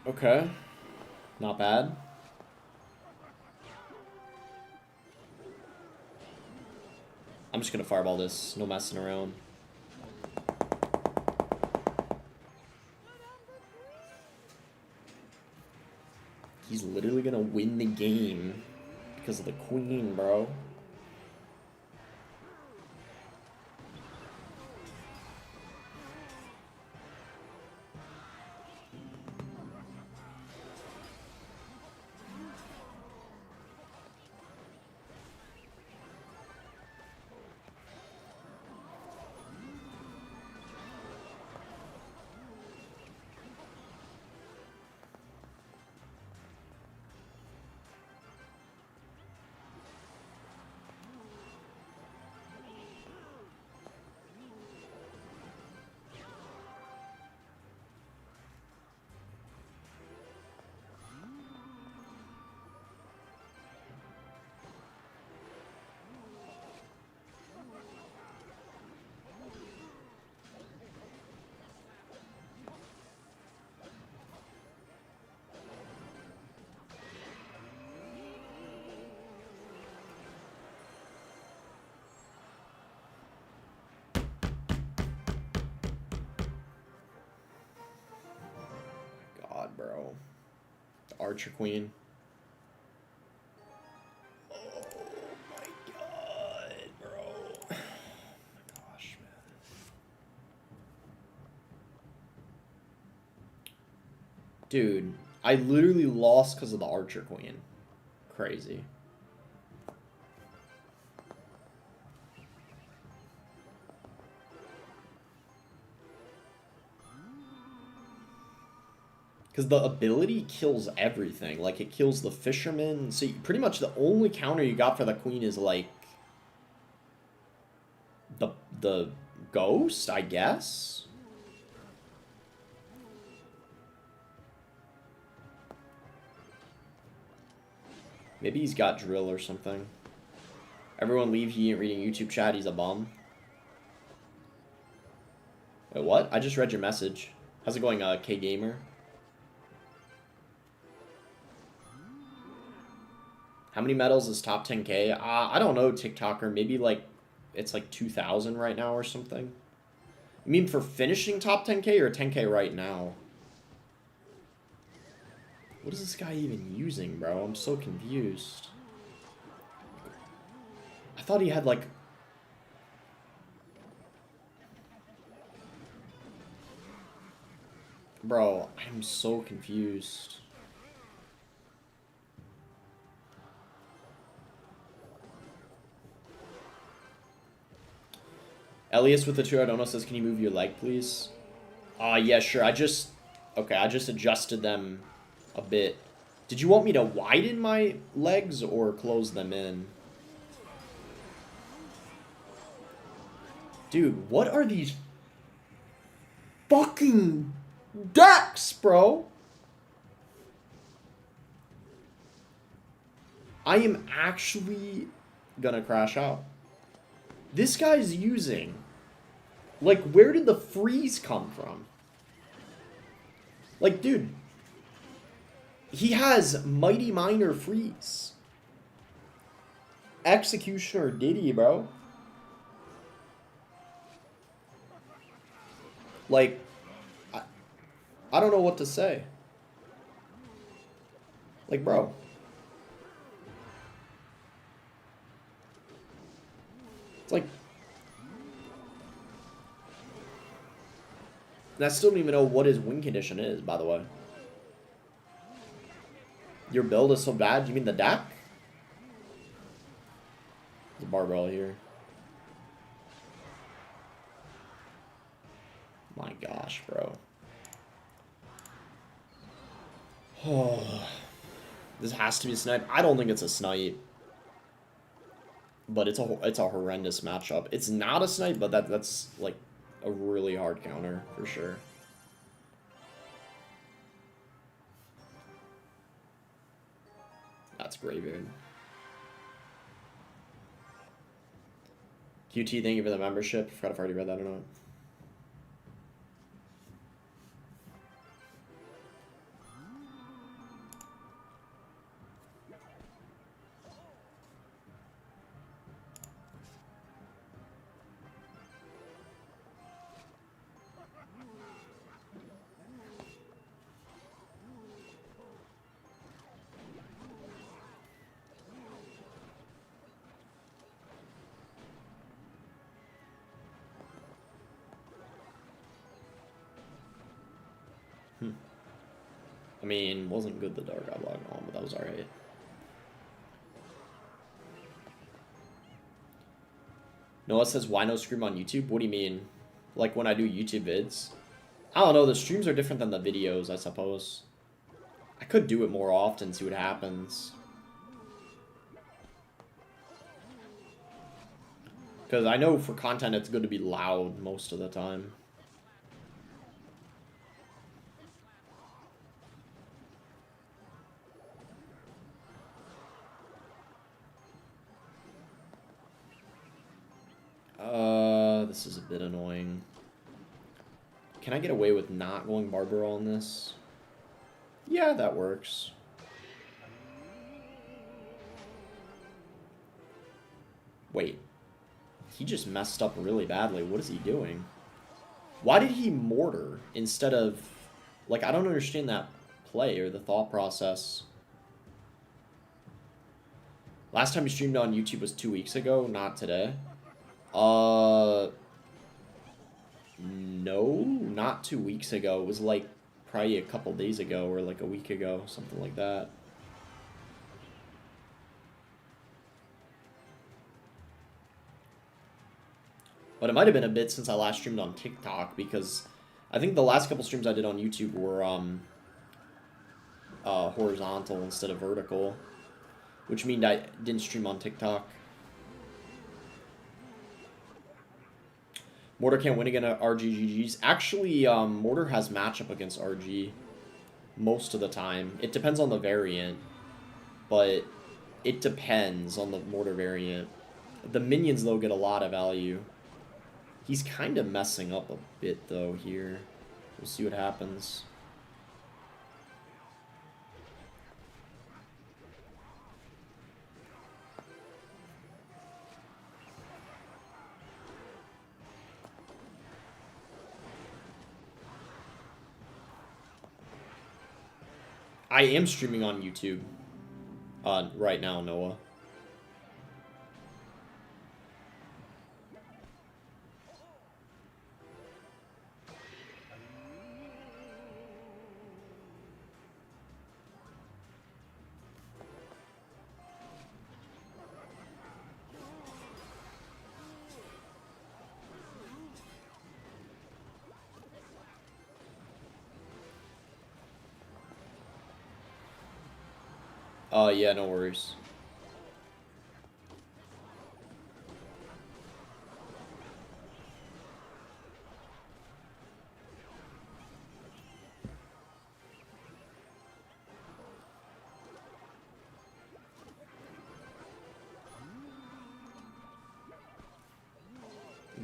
Okay. Not bad. I'm just gonna fireball this. No messing around. He's literally gonna win the game because of the queen, bro. God, bro. The Archer Queen. Oh my god, bro. Oh my gosh, man. Dude, I literally lost because of the Archer Queen. Crazy. Because the ability kills everything. Like, it kills the fisherman. So pretty much the only counter you got for the queen is, like, the ghost, I guess? Maybe he's got drill or something. Everyone leave, he ain't reading YouTube chat, he's a bum. Wait, what? I just read your message. How's it going, K-Gamer? How many medals is top 10K? I don't know, TikToker. Maybe, like, it's like 2,000 right now or something. You mean for finishing top 10K or 10K right now? What is this guy even using, bro? I'm so confused. I thought he had, like... Bro, I'm so confused. Elias with the 2 I don't know says, can you move your leg, please? Yeah, sure. I just adjusted them a bit. Did you want me to widen my legs or close them in? Dude, what are these fucking decks, bro? I am actually gonna crash out. This guy's using... Like, where did the freeze come from? Like, dude... He has Mighty Miner freeze. Executioner Diddy, bro. Like... I don't know what to say. Like, bro... It's like... And I still don't even know what his win condition is, by the way. Your build is so bad? You mean the deck? There's a barbell here. My gosh, bro. Oh, this has to be a snipe. I don't think it's a snipe. But it's a horrendous matchup. It's not a snipe, but that's like a really hard counter for sure. That's Graveyard. QT, thank you for the membership. I forgot if I already read that or not. I mean, wasn't good the Dark God Block on, but that was alright. Noah says, why no scream on YouTube? What do you mean? Like when I do YouTube vids? I don't know, the streams are different than the videos, I suppose. I could do it more often, see what happens. Because I know for content it's good to be loud most of the time. This is a bit annoying. Can I get away with not going Barber on this? Yeah, that works. Wait. He just messed up really badly. What is he doing? Why did he mortar instead of... Like, I don't understand that play or the thought process. Last time he streamed on YouTube was 2 weeks ago, not today. No, not 2 weeks ago. It was like probably a couple days ago or like a week ago, something like that. But it might have been a bit since I last streamed on TikTok because I think the last couple streams I did on YouTube were horizontal instead of vertical, which means I didn't stream on TikTok. Mortar can't win against RGGGs. Actually, Mortar has matchup against RG most of the time. It depends on the variant, but it depends on the Mortar variant. The minions, though, get a lot of value. He's kind of messing up a bit, though, here. We'll see what happens. I am streaming on YouTube right now, Noah. Yeah, no worries.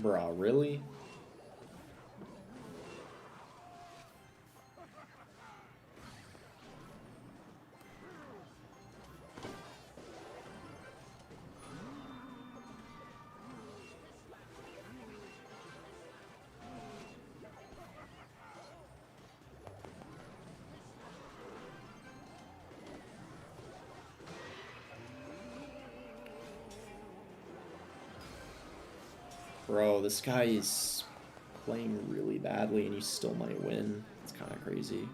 Bruh, really? Bro, this guy is playing really badly and he still might win. It's kind of crazy.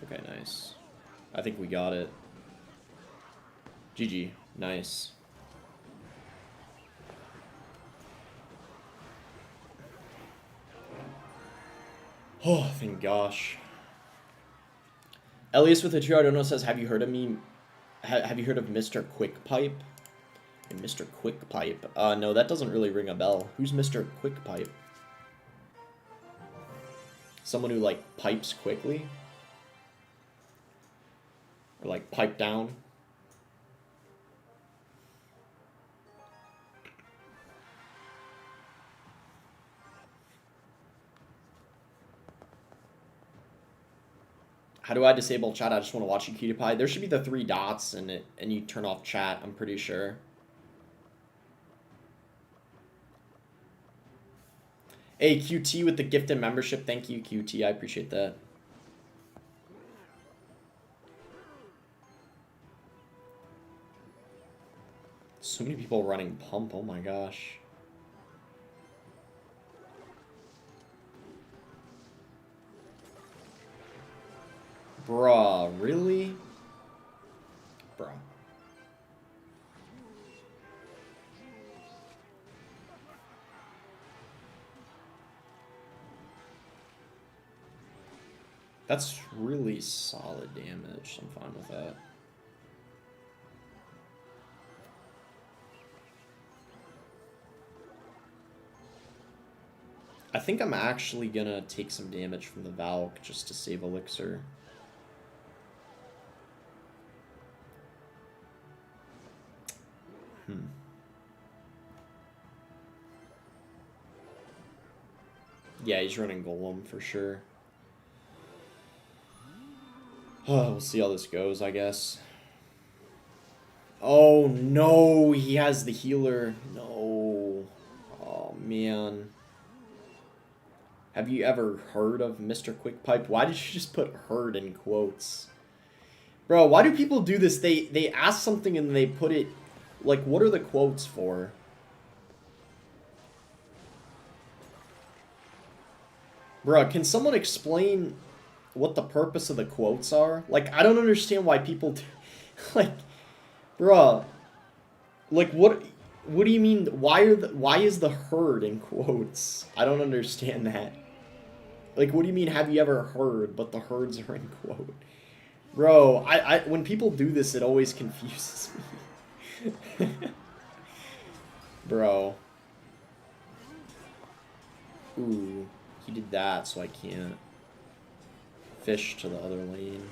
Okay, nice. I think we got it. GG. Nice. Oh, thank gosh. Elias with a 2 I don't know says, have you heard of me? Have you heard of Mr. Quick Pipe? And Mr. Quick Pipe. No, that doesn't really ring a bell. Who's Mr. Quick Pipe? Someone who, like, pipes quickly? Or, like, pipe down? How do I disable chat? I just want to watch you, Cutie Pie. There should be the 3 dots in it, and you turn off chat, I'm pretty sure. Hey, QT with the gifted membership. Thank you, QT. I appreciate that. So many people running pump. Oh my gosh. Bruh, really? Bruh. That's really solid damage. I'm fine with that. I think I'm actually gonna take some damage from the Valk just to save Elixir. Yeah, he's running Golem for sure. Oh, we'll see how this goes, I guess. Oh, no, he has the healer. No. Oh, man. Have you ever heard of Mr. Quick Pipe? Why did you just put heard in quotes? Bro, why do people do this? They ask something and they put it... Like, what are the quotes for? Bruh, can someone explain what the purpose of the quotes are. Like, I don't understand why people do, like, bruh, like what do you mean? Why is the herd in quotes? I don't understand that. Like, what do you mean? Have you ever heard? But the herds are in quote, bro. I when people do this, it always confuses me, bro. Ooh, he did that, so I can't fish to the other lane.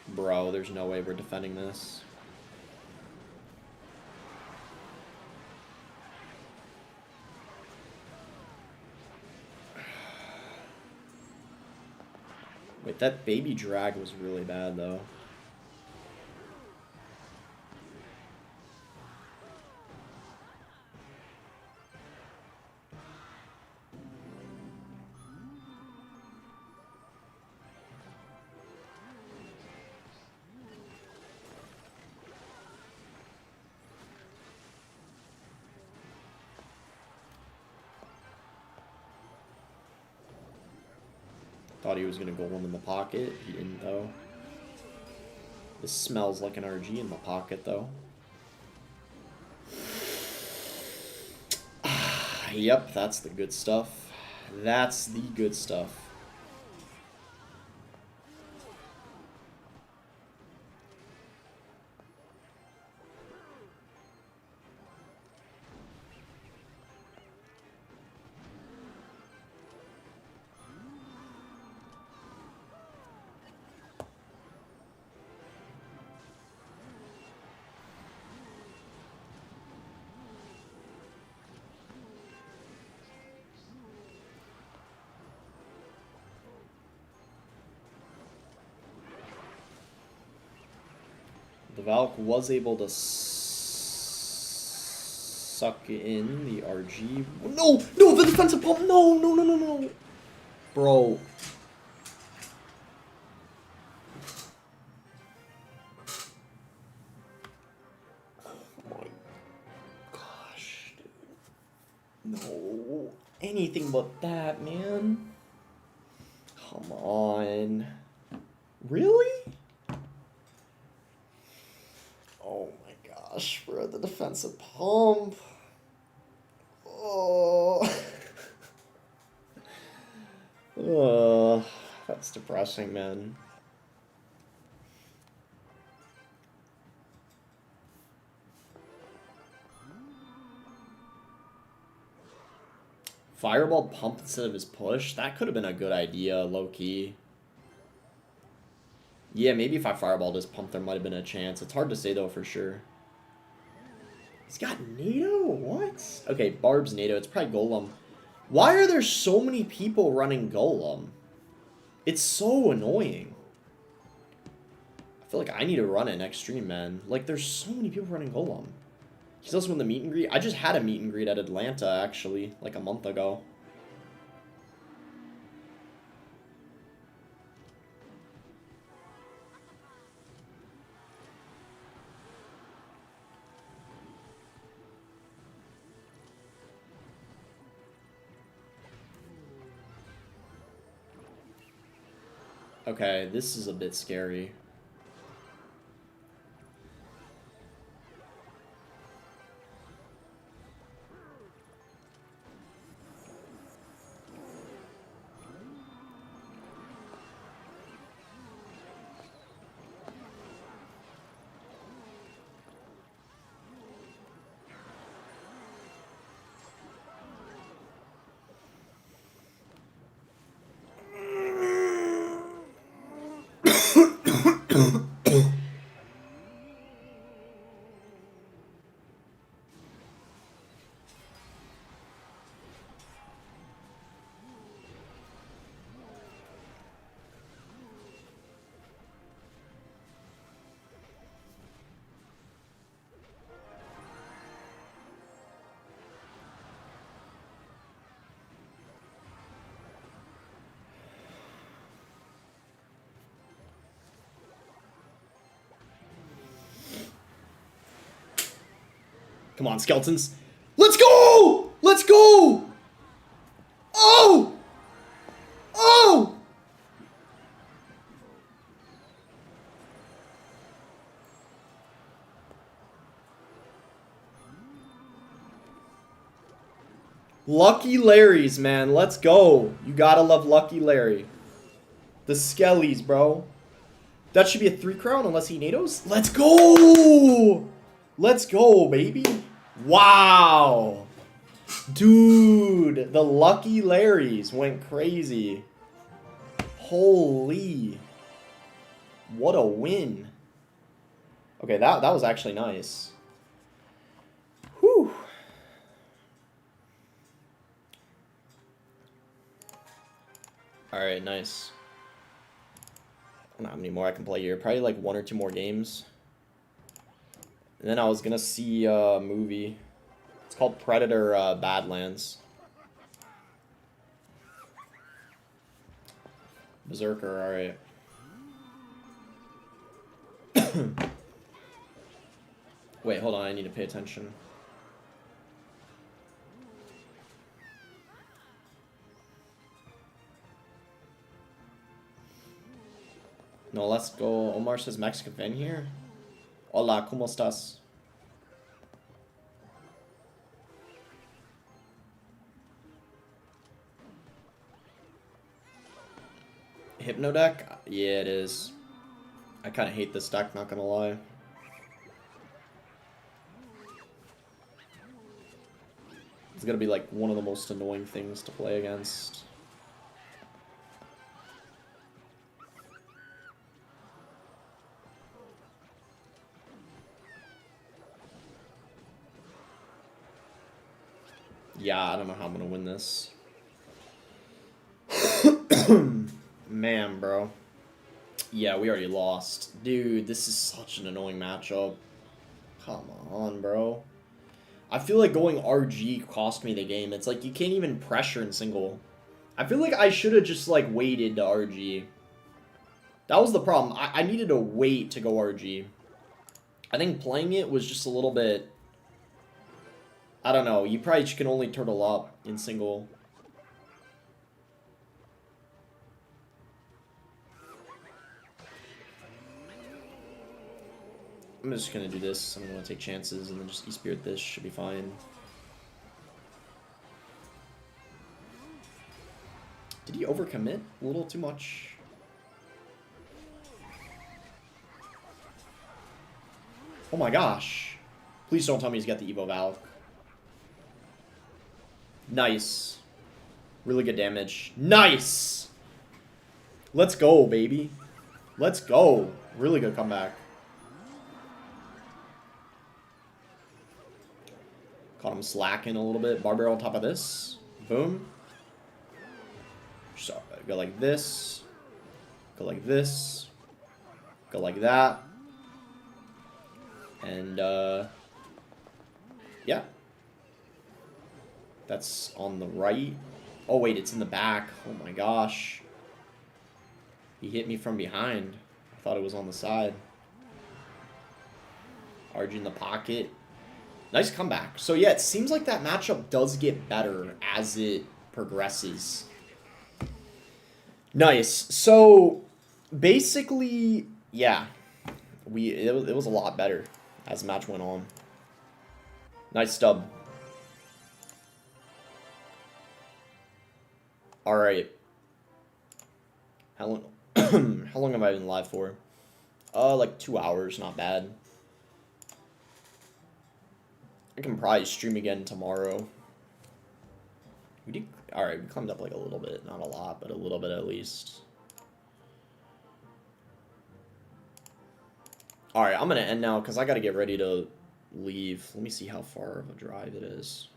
Bro, there's no way we're defending this. Wait, that baby drag was really bad, though. Thought he was gonna golem in the pocket. He didn't, though. This smells like an RG in the pocket, though. Yep, that's the good stuff. That's the good stuff. The Valk was able to suck in the RG. No! No! The defensive pump! No! No, no, no, no! Bro. Oh my gosh, dude. No. Anything but that, man. Come on. Really? Oh my gosh, bro, the defensive pump. Oh. That's depressing, man. Fireball pump instead of his push? That could have been a good idea, low-key. Yeah, maybe if I fireballed his pump, there might have been a chance. It's hard to say, though, for sure. He's got NATO? What? Okay, Barb's NATO. It's probably Golem. Why are there so many people running Golem? It's so annoying. I feel like I need to run it next stream, man. Like, there's so many people running Golem. He's also in the meet and greet. I just had a meet and greet at Atlanta, actually, like a month ago. Okay, this is a bit scary. Come on, skeletons. Let's go! Let's go! Oh! Oh! Lucky Larry's, man. Let's go. You gotta love Lucky Larry. The skellies, bro. That should be a 3 crown unless he NATOs. Let's go! Let's go, baby. Wow. Dude, the Lucky Larry's went crazy. Holy. What a win. Okay, that was actually nice. Whew. Alright, nice. I don't know how many more I can play here. Probably like 1 or 2 more games. And then I was gonna see a movie. It's called Predator Badlands. Berserker, alright. Wait, hold on, I need to pay attention. No, let's go. Omar says Mexican fan here. Hola, ¿cómo estás? Hypno deck? Yeah, it is. I kind of hate this deck, not gonna lie. It's gonna be like one of the most annoying things to play against. Yeah, I don't know how I'm gonna win this. Man, bro. Yeah, we already lost. Dude, this is such an annoying matchup. Come on, bro. I feel like going RG cost me the game. It's like you can't even pressure in single. I feel like I should have just like waited to RG. That was the problem. I needed to wait to go RG. I think playing it was just a little bit... I don't know. You probably can only turtle up in single. I'm just going to do this. I'm going to take chances and then just E-Spirit this. Should be fine. Did he overcommit a little too much? Oh my gosh. Please don't tell me he's got the Evo Valk. Nice. Really good damage. Nice! Let's go, baby. Let's go. Really good comeback. Caught him slacking a little bit. Barbarian on top of this. Boom. So, go like this. Go like this. Go like that. And, yeah. That's on the right. Oh, wait, it's in the back. Oh, my gosh. He hit me from behind. I thought it was on the side. RG in the pocket. Nice comeback. So, yeah, it seems like that matchup does get better as it progresses. Nice. So, basically, yeah. It was a lot better as the match went on. Nice stub. Alright. How long how long have I been live for? Like 2 hours, not bad. I can probably stream again tomorrow. We did alright, we climbed up like a little bit. Not a lot, but a little bit at least. Alright, I'm gonna end now because I gotta get ready to leave. Let me see how far of a drive it is.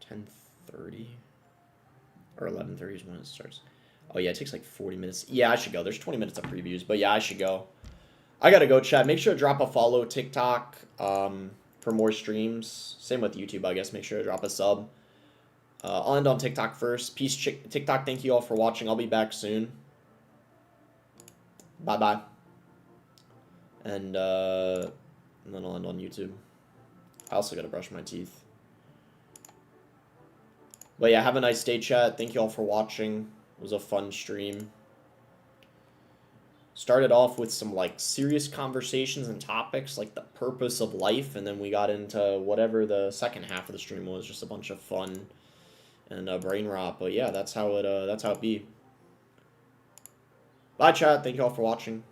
10:30 or 11:30 is when it starts. Oh yeah, it takes like 40 minutes. Yeah, I should go. There's 20 minutes of previews, but yeah, I should go. I gotta go, chat. Make sure to drop a follow TikTok for more streams. Same with YouTube, I guess. Make sure to drop a sub. I'll end on TikTok first. Peace, TikTok. Thank you all for watching. I'll be back soon. Bye bye. And and then I'll end on YouTube. I also gotta brush my teeth. But yeah, have a nice day, chat. Thank you all for watching. It was a fun stream. Started off with some like serious conversations and topics like the purpose of life, and then we got into whatever the second half of the stream was, just a bunch of fun and brain rot. But yeah, that's how it be. Bye, chat. Thank you all for watching.